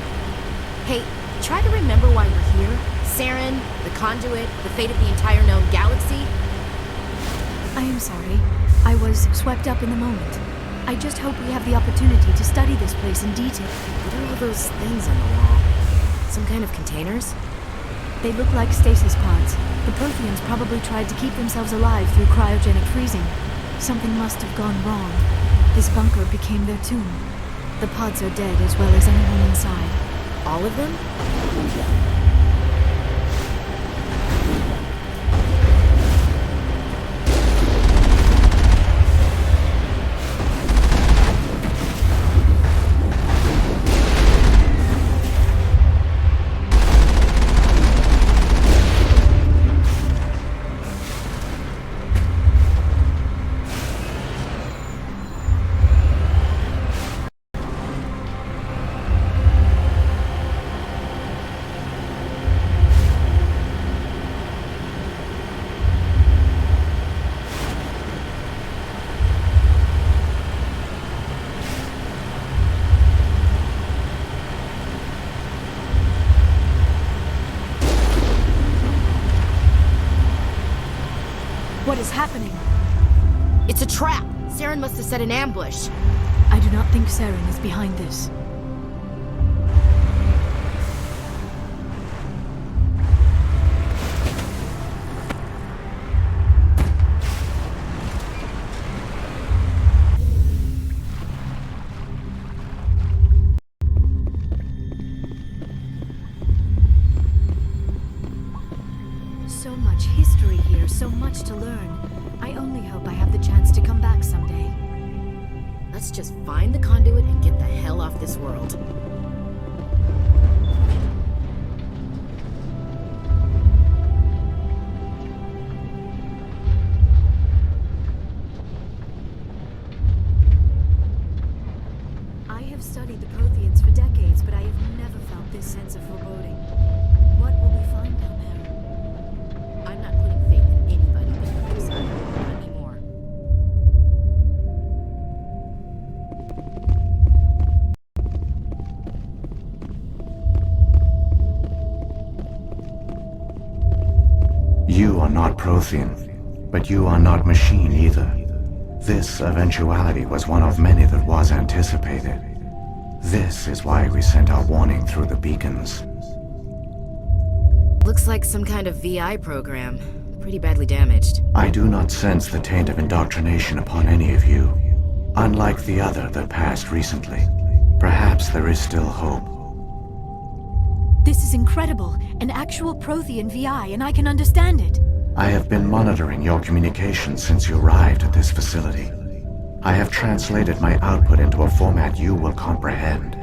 Hey, try to remember why we're here. Saren, the conduit, the fate of the entire known galaxy. I am sorry. I was swept up in the moment. I just hope we have the opportunity to study this place in detail. What are all those things on the wall? Some kind of containers? They look like stasis pods. The Protheans probably tried to keep themselves alive through cryogenic freezing. Something must have gone wrong. This bunker became their tomb. The pods are dead as well as anyone inside. All of them? What is happening? It's a trap! Saren must have set an ambush. I do not think Saren is behind this. So much history so much to learn. I only hope I have the chance to come back someday. Let's just find the conduit and get the hell off this world. I have studied the Protheans for decades, but I have never felt this sense of foreboding. What will we find down there? I'm not putting faith in anybody but the Ripside. Not anymore. You are not Prothean, but you are not machine either. This eventuality was one of many that was anticipated. This is why we sent our warning through the beacons. Looks like some kind of VI program. Pretty badly damaged. I do not sense the taint of indoctrination upon any of you. Unlike the other that passed recently, perhaps there is still hope. This is incredible. An actual Prothean VI, and I can understand it. I have been monitoring your communications since you arrived at this facility. I have translated my output into a format you will comprehend.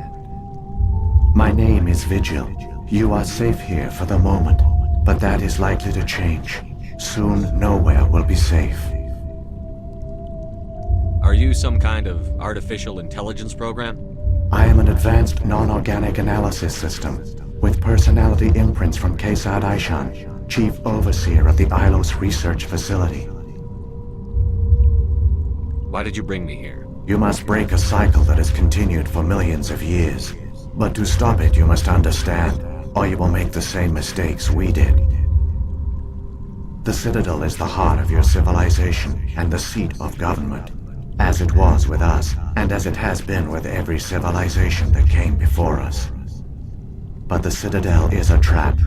My name is Vigil. You are safe here for the moment, but that is likely to change. Soon, nowhere will be safe. Are you some kind of artificial intelligence program? I am an advanced non-organic analysis system, with personality imprints from Kesad Aishan, Chief Overseer of the Ilos Research Facility. Why did you bring me here? You must break a cycle that has continued for millions of years. But to stop it, you must understand, or you will make the same mistakes we did. The Citadel is the heart of your civilization and the seat of government, as it was with us, and as it has been with every civilization that came before us. But the Citadel is a trap.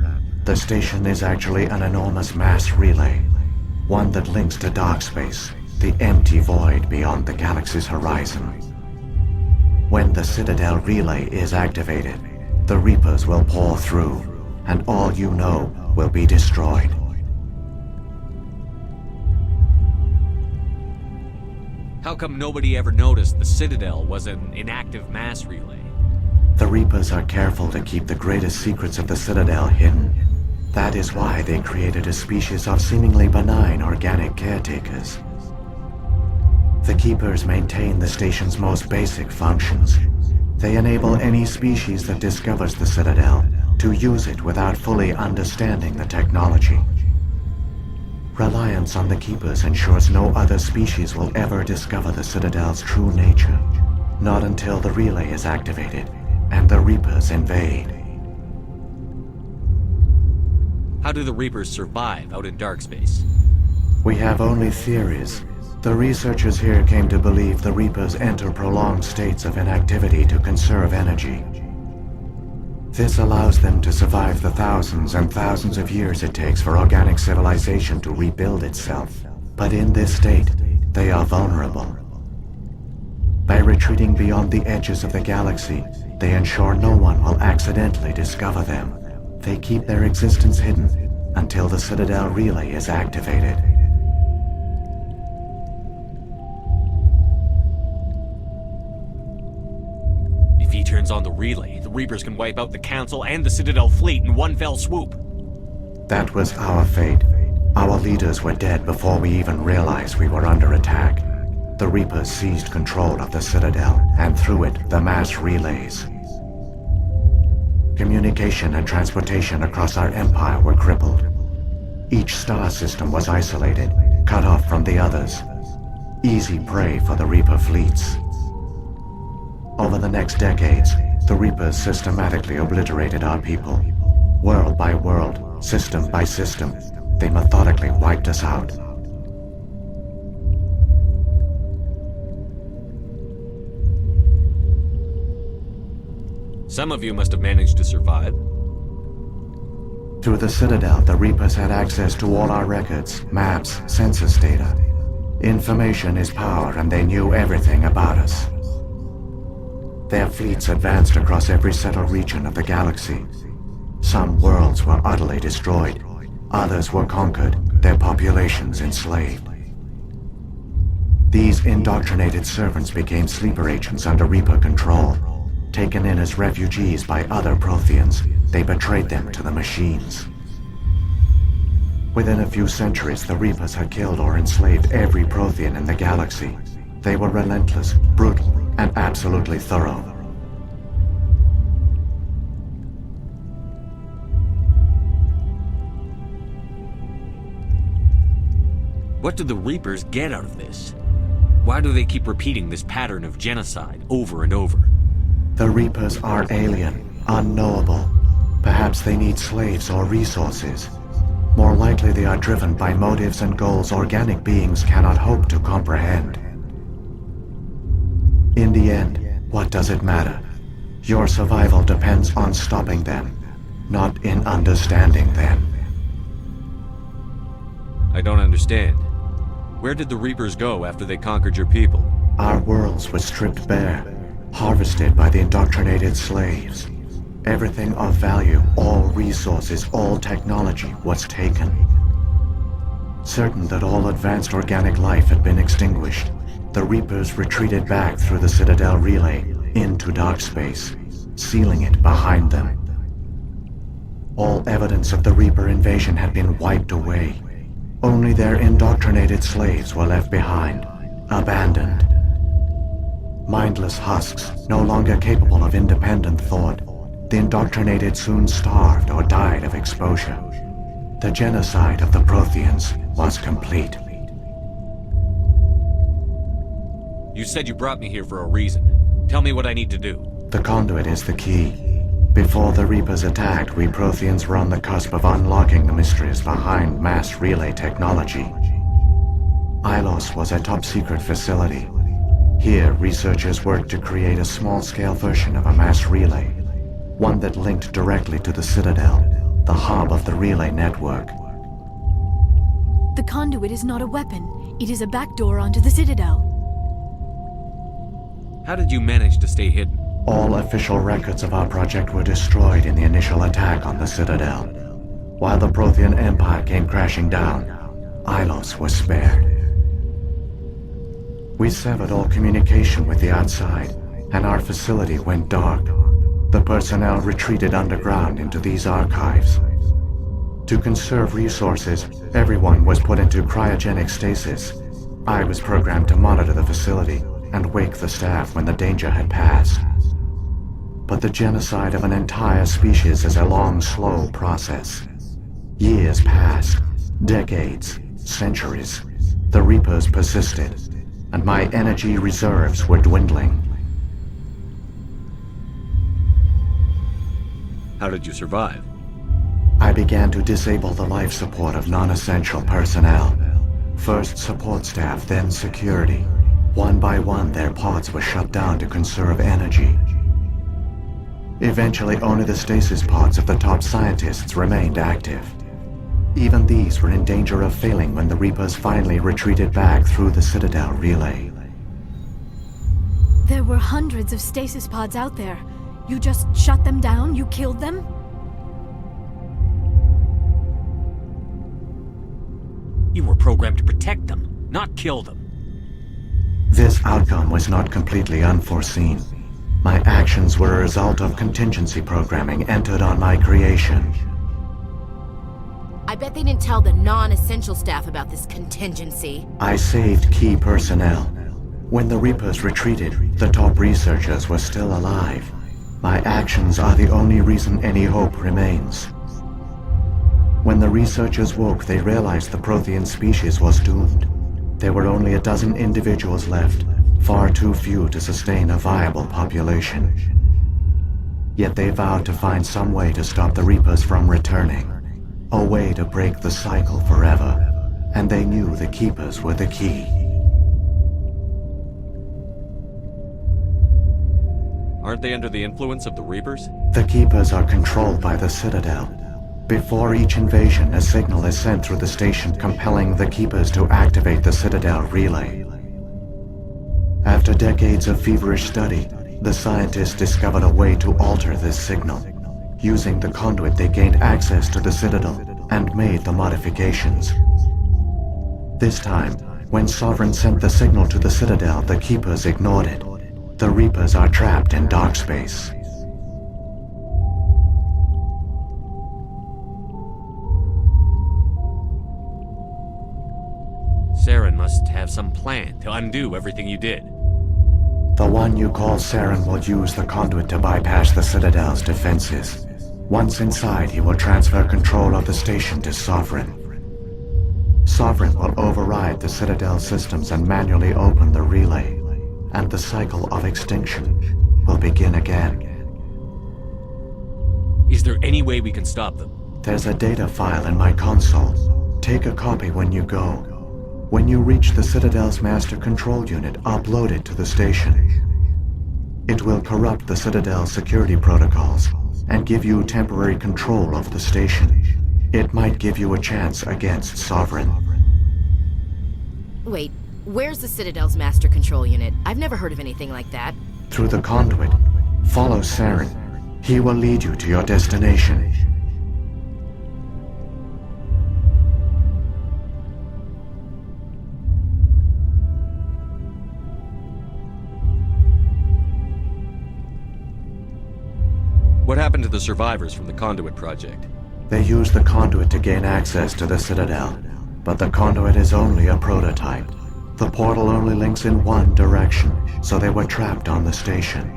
The station is actually an enormous mass relay, one that links to dark space, the empty void beyond the galaxy's horizon. When the Citadel relay is activated, the Reapers will pour through, and all you know will be destroyed. How come nobody ever noticed the Citadel was an inactive mass relay? The Reapers are careful to keep the greatest secrets of the Citadel hidden. That is why they created a species of seemingly benign organic caretakers. The Keepers maintain the station's most basic functions. They enable any species that discovers the Citadel to use it without fully understanding the technology. Reliance on the Keepers ensures no other species will ever discover the Citadel's true nature. Not until the relay is activated and the Reapers invade. How do the Reapers survive out in dark space? We have only theories. The researchers here came to believe the Reapers enter prolonged states of inactivity to conserve energy. This allows them to survive the thousands and thousands of years it takes for organic civilization to rebuild itself. But in this state, they are vulnerable. By retreating beyond the edges of the galaxy, they ensure no one will accidentally discover them. They keep their existence hidden until the Citadel relay is activated. If he turns on the relay, the Reapers can wipe out the Council and the Citadel fleet in one fell swoop. That was our fate. Our leaders were dead before we even realized we were under attack. The Reapers seized control of the Citadel, and through it, the mass relays. Communication and transportation across our empire were crippled. Each star system was isolated, cut off from the others. Easy prey for the Reaper fleets. Over the next decades, the Reapers systematically obliterated our people. World by world, system by system, they methodically wiped us out. Some of you must have managed to survive. Through the Citadel, the Reapers had access to all our records, maps, census data. Information is power, and they knew everything about us. Their fleets advanced across every settled region of the galaxy. Some worlds were utterly destroyed. Others were conquered, their populations enslaved. These indoctrinated servants became sleeper agents under Reaper control. Taken in as refugees by other Protheans, they betrayed them to the machines. Within a few centuries, the Reapers had killed or enslaved every Prothean in the galaxy. They were relentless, brutal, and absolutely thorough. What do the Reapers get out of this? Why do they keep repeating this pattern of genocide over and over? The Reapers are alien, unknowable. Perhaps they need slaves or resources. More likely they are driven by motives and goals organic beings cannot hope to comprehend. In the end, what does it matter? Your survival depends on stopping them, not in understanding them. I don't understand. Where did the Reapers go after they conquered your people? Our worlds were stripped bare, harvested by the indoctrinated slaves. Everything of value, all resources, all technology was taken. Certain that all advanced organic life had been extinguished, the Reapers retreated back through the Citadel relay into dark space, sealing it behind them. All evidence of the Reaper invasion had been wiped away. Only their indoctrinated slaves were left behind, abandoned. Mindless husks, no longer capable of independent thought, the indoctrinated soon starved or died of exposure. The genocide of the Protheans was complete. You said you brought me here for a reason. Tell me what I need to do. The conduit is the key. Before the Reapers attacked, we Protheans were on the cusp of unlocking the mysteries behind mass relay technology. Ilos was a top-secret facility. Here, researchers worked to create a small-scale version of a mass relay, one that linked directly to the Citadel, the hub of the relay network. The conduit is not a weapon. It is a backdoor onto the Citadel. How did you manage to stay hidden? All official records of our project were destroyed in the initial attack on the Citadel. While the Prothean Empire came crashing down, Ilos was spared. We severed all communication with the outside, and our facility went dark. The personnel retreated underground into these archives. To conserve resources, everyone was put into cryogenic stasis. I was programmed to monitor the facility and wake the staff when the danger had passed. But the genocide of an entire species is a long, slow process. Years passed, decades, centuries. The Reapers persisted, and my energy reserves were dwindling. How did you survive? I began to disable the life support of non-essential personnel. First support staff, then security. One by one, their pods were shut down to conserve energy. Eventually, only the stasis pods of the top scientists remained active. Even these were in danger of failing when the Reapers finally retreated back through the Citadel relay. There were hundreds of stasis pods out there. You just shut them down? You killed them? You were programmed to protect them, not kill them. This outcome was not completely unforeseen. My actions were a result of contingency programming entered on my creation. I bet they didn't tell the non-essential staff about this contingency. I saved key personnel. When the Reapers retreated, the top researchers were still alive. My actions are the only reason any hope remains. When the researchers woke, they realized the Prothean species was doomed. There were only a dozen individuals left, far too few to sustain a viable population. Yet they vowed to find some way to stop the Reapers from returning. A way to break the cycle forever. And they knew the Keepers were the key. Aren't they under the influence of the Reapers? The Keepers are controlled by the Citadel. Before each invasion, a signal is sent through the station compelling the Keepers to activate the Citadel relay. After decades of feverish study, the scientists discovered a way to alter this signal. Using the conduit, they gained access to the Citadel and made the modifications. This time, when Sovereign sent the signal to the Citadel, the Keepers ignored it. The Reapers are trapped in dark space. Saren must have some plan to undo everything you did. The one you call Saren will use the conduit to bypass the Citadel's defenses. Once inside, he will transfer control of the station to Sovereign. Sovereign will override the Citadel systems and manually open the relay, and the cycle of extinction will begin again. Is there any way we can stop them? There's a data file in my console. Take a copy when you go. When you reach the Citadel's master control unit, upload it to the station. It will corrupt the Citadel's security protocols and give you temporary control of the station. It might give you a chance against Sovereign. Wait, where's the Citadel's master control unit? I've never heard of anything like that. Through the conduit, follow Saren. He will lead you to your destination. What happened to the survivors from the Conduit project? They used the conduit to gain access to the Citadel, but the conduit is only a prototype. The portal only links in one direction, so they were trapped on the station.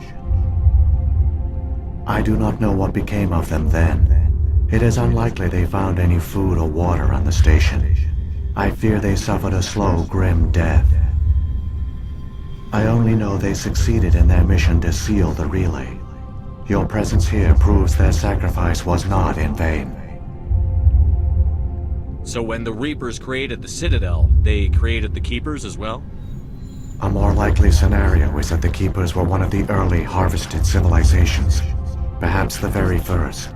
I do not know what became of them then. It is unlikely they found any food or water on the station. I fear they suffered a slow, grim death. I only know they succeeded in their mission to seal the relay. Your presence here proves their sacrifice was not in vain. So when the Reapers created the Citadel, they created the Keepers as well? A more likely scenario is that the Keepers were one of the early harvested civilizations. Perhaps the very first.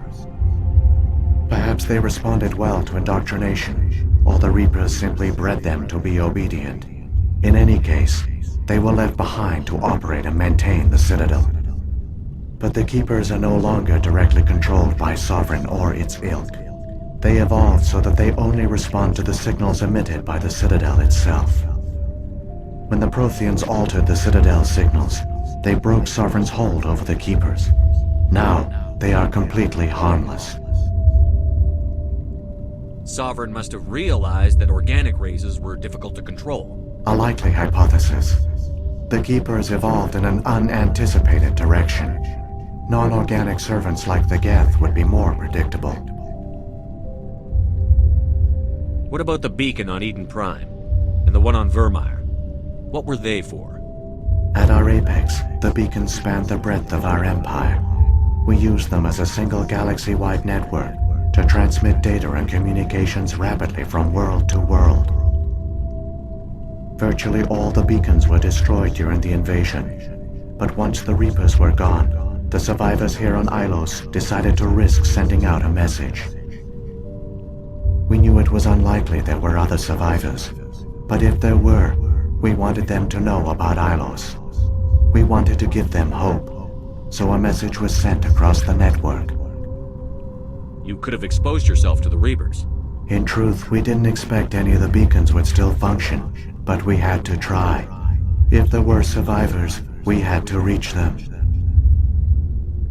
Perhaps they responded well to indoctrination, or the Reapers simply bred them to be obedient. In any case, they were left behind to operate and maintain the Citadel. But the Keepers are no longer directly controlled by Sovereign or its ilk. They evolved so that they only respond to the signals emitted by the Citadel itself. When the Protheans altered the Citadel's signals, they broke Sovereign's hold over the Keepers. Now, they are completely harmless. Sovereign must have realized that organic races were difficult to control. A likely hypothesis. The Keepers evolved in an unanticipated direction. Non-organic servants like the Geth would be more predictable. What about the beacon on Eden Prime? And the one on Vermeer? What were they for? At our apex, the beacons spanned the breadth of our empire. We used them as a single galaxy-wide network to transmit data and communications rapidly from world to world. Virtually all the beacons were destroyed during the invasion, but once the Reapers were gone, the survivors here on Ilos decided to risk sending out a message. We knew it was unlikely there were other survivors, but if there were, we wanted them to know about Ilos. We wanted to give them hope, so a message was sent across the network. You could have exposed yourself to the Reapers. In truth, we didn't expect any of the beacons would still function, but we had to try. If there were survivors, we had to reach them.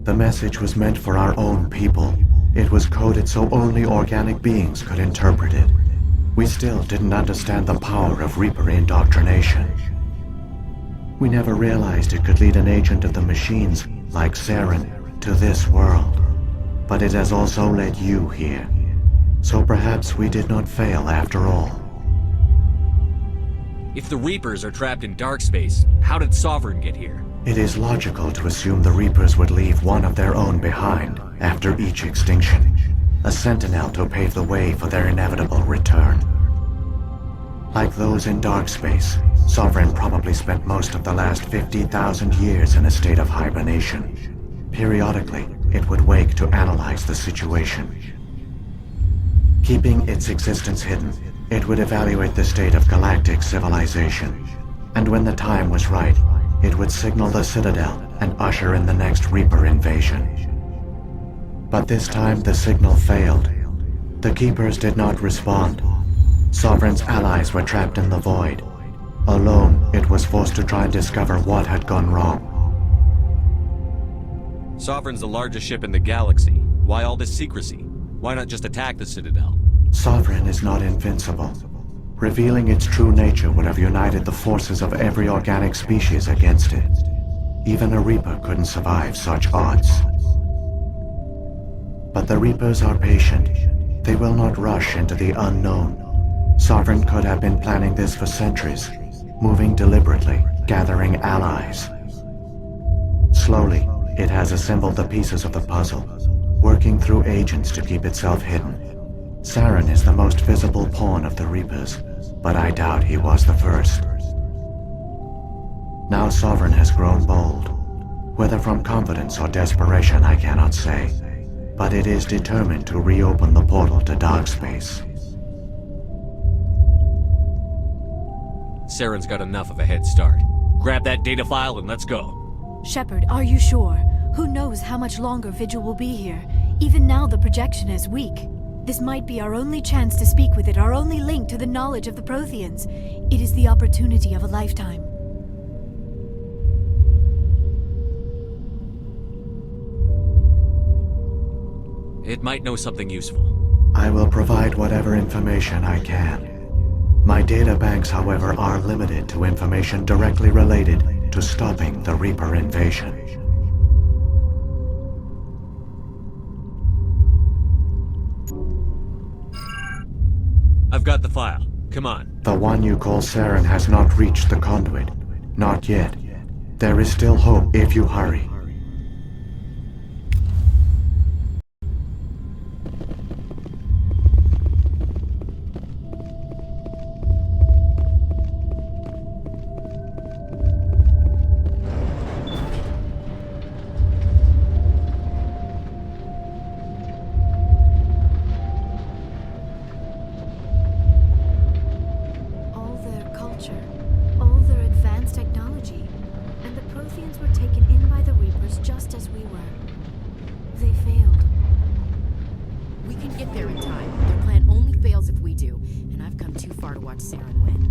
The message was meant for our own people. It was coded so only organic beings could interpret it. We still didn't understand the power of Reaper indoctrination. We never realized it could lead an agent of the machines, like Saren, to this world. But it has also led you here. So perhaps we did not fail after all. If the Reapers are trapped in dark space, how did Sovereign get here? It is logical to assume the Reapers would leave one of their own behind after each extinction, a sentinel to pave the way for their inevitable return. Like those in dark space, Sovereign probably spent most of the last 50,000 years in a state of hibernation. Periodically, it would wake to analyze the situation. Keeping its existence hidden, it would evaluate the state of galactic civilization. And when the time was right, it would signal the Citadel and usher in the next Reaper invasion. But this time the signal failed. The Keepers did not respond. Sovereign's allies were trapped in the void. Alone, it was forced to try and discover what had gone wrong. Sovereign's the largest ship in the galaxy. Why all this secrecy? Why not just attack the Citadel? Sovereign is not invincible. Revealing its true nature would have united the forces of every organic species against it. Even a Reaper couldn't survive such odds. But the Reapers are patient. They will not rush into the unknown. Sovereign could have been planning this for centuries, moving deliberately, gathering allies. Slowly, it has assembled the pieces of the puzzle, working through agents to keep itself hidden. Saren is the most visible pawn of the Reapers, but I doubt he was the first. Now Sovereign has grown bold. Whether from confidence or desperation, I cannot say. But it is determined to reopen the portal to dark space. Saren's got enough of a head start. Grab that data file and let's go. Shepard, are you sure? Who knows how much longer Vigil will be here? Even now the projection is weak. This might be our only chance to speak with it, our only link to the knowledge of the Protheans. It is the opportunity of a lifetime. It might know something useful. I will provide whatever information I can. My data banks, however, are limited to information directly related to stopping the Reaper invasion. I've got the file. Come on. The one you call Saren has not reached the conduit. Not yet. There is still hope if you hurry. All their advanced technology, and the Protheans were taken in by the Reapers just as we were. They failed. We can get there in time. Their plan only fails if we do, and I've come too far to watch Saren win.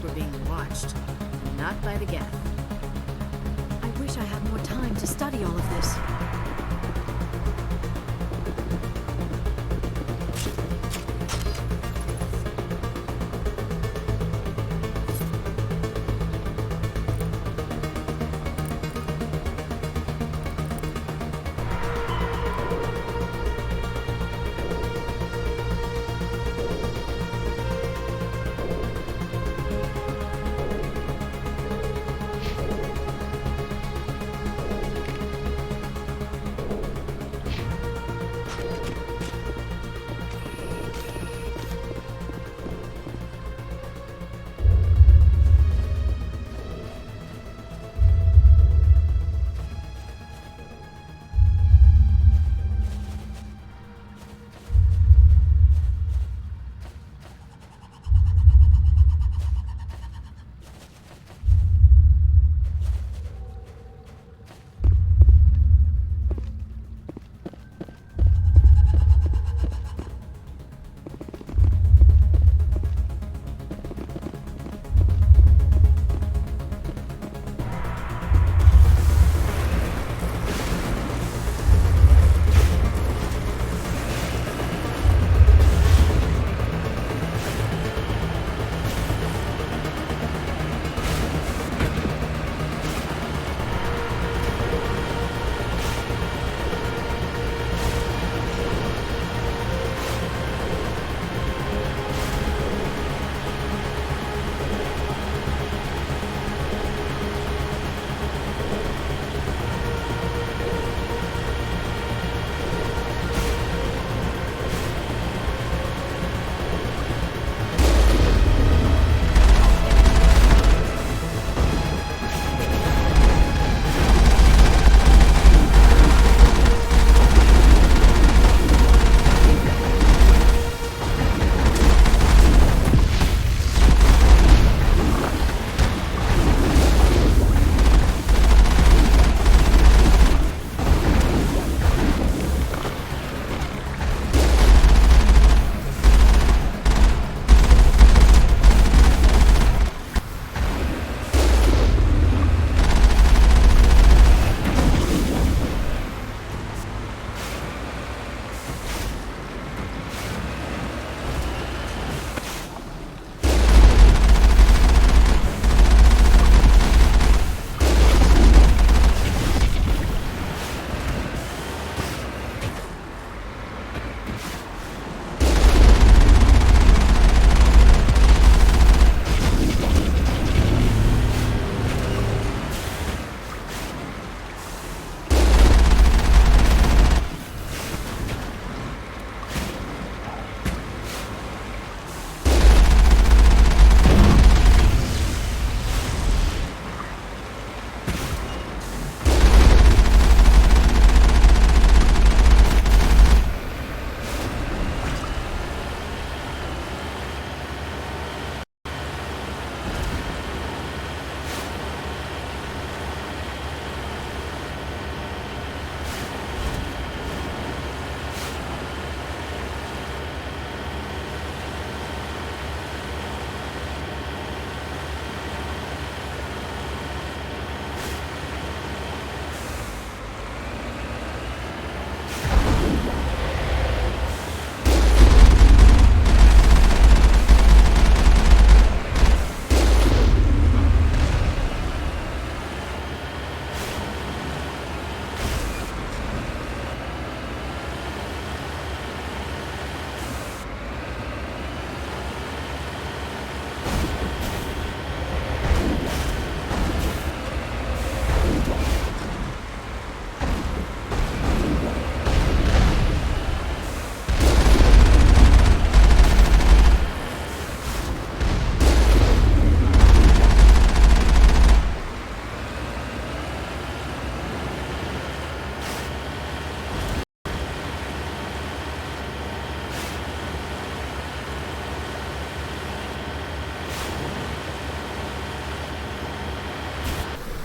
We're being watched, not by the Geth. I wish I had more time to study all of this.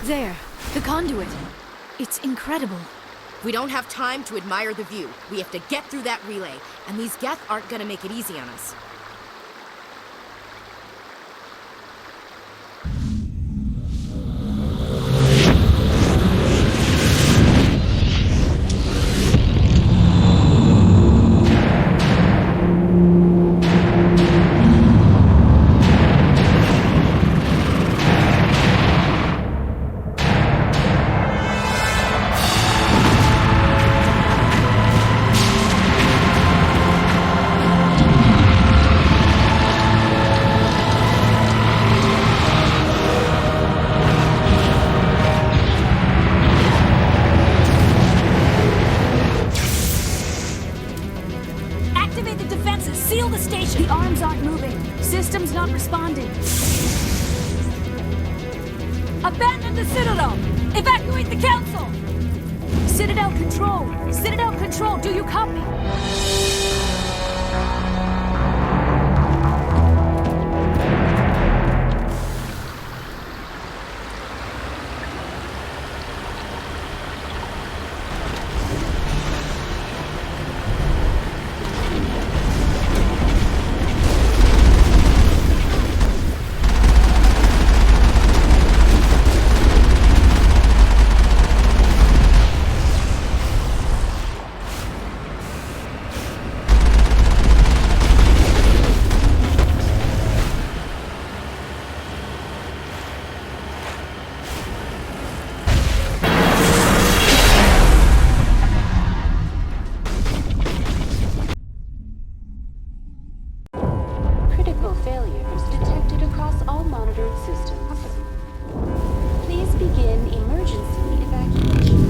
There, the conduit. It's incredible. We don't have time to admire the view. We have to get through that relay, and these Geth aren't gonna make it easy on us. Abandon the Citadel! Evacuate the Council! Citadel Control! Citadel Control, do you copy? Failures detected across all monitored systems. Please begin emergency evacuation.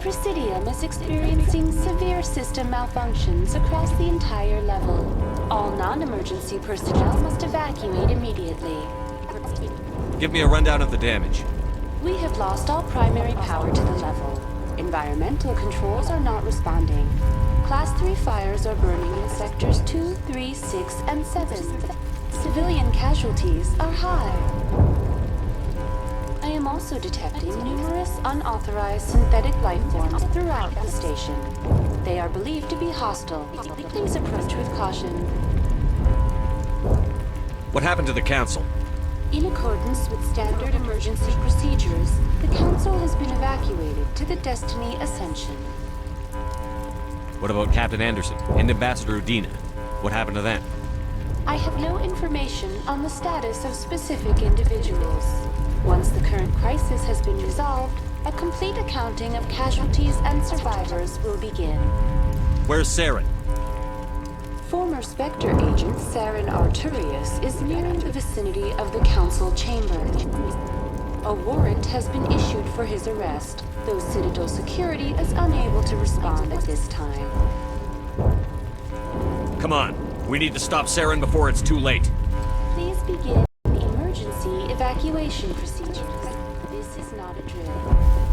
Presidium is experiencing severe system malfunctions across the entire level. All non-emergency personnel must evacuate immediately. Give me a rundown of the damage. We have lost all primary power to the level. Environmental controls are not responding. Class 3 fires are burning in sectors 2, 3, 6, and 7. Civilian casualties are high. I am also detecting numerous unauthorized synthetic life forms throughout the station. They are believed to be hostile. Please approach with caution. What happened to the Council? In accordance with standard emergency procedures, the Council has been evacuated to the Destiny Ascension. What about Captain Anderson and Ambassador Udina? What happened to them? I have no information on the status of specific individuals. Once the current crisis has been resolved, a complete accounting of casualties and survivors will begin. Where's Saren? Former Spectre agent Saren Arturius is nearing the vicinity of the Council chamber. A warrant has been issued for his arrest, though Citadel security is unable to respond at this time. Come on, we need to stop Saren before it's too late. Please begin emergency evacuation procedures. This is not a drill.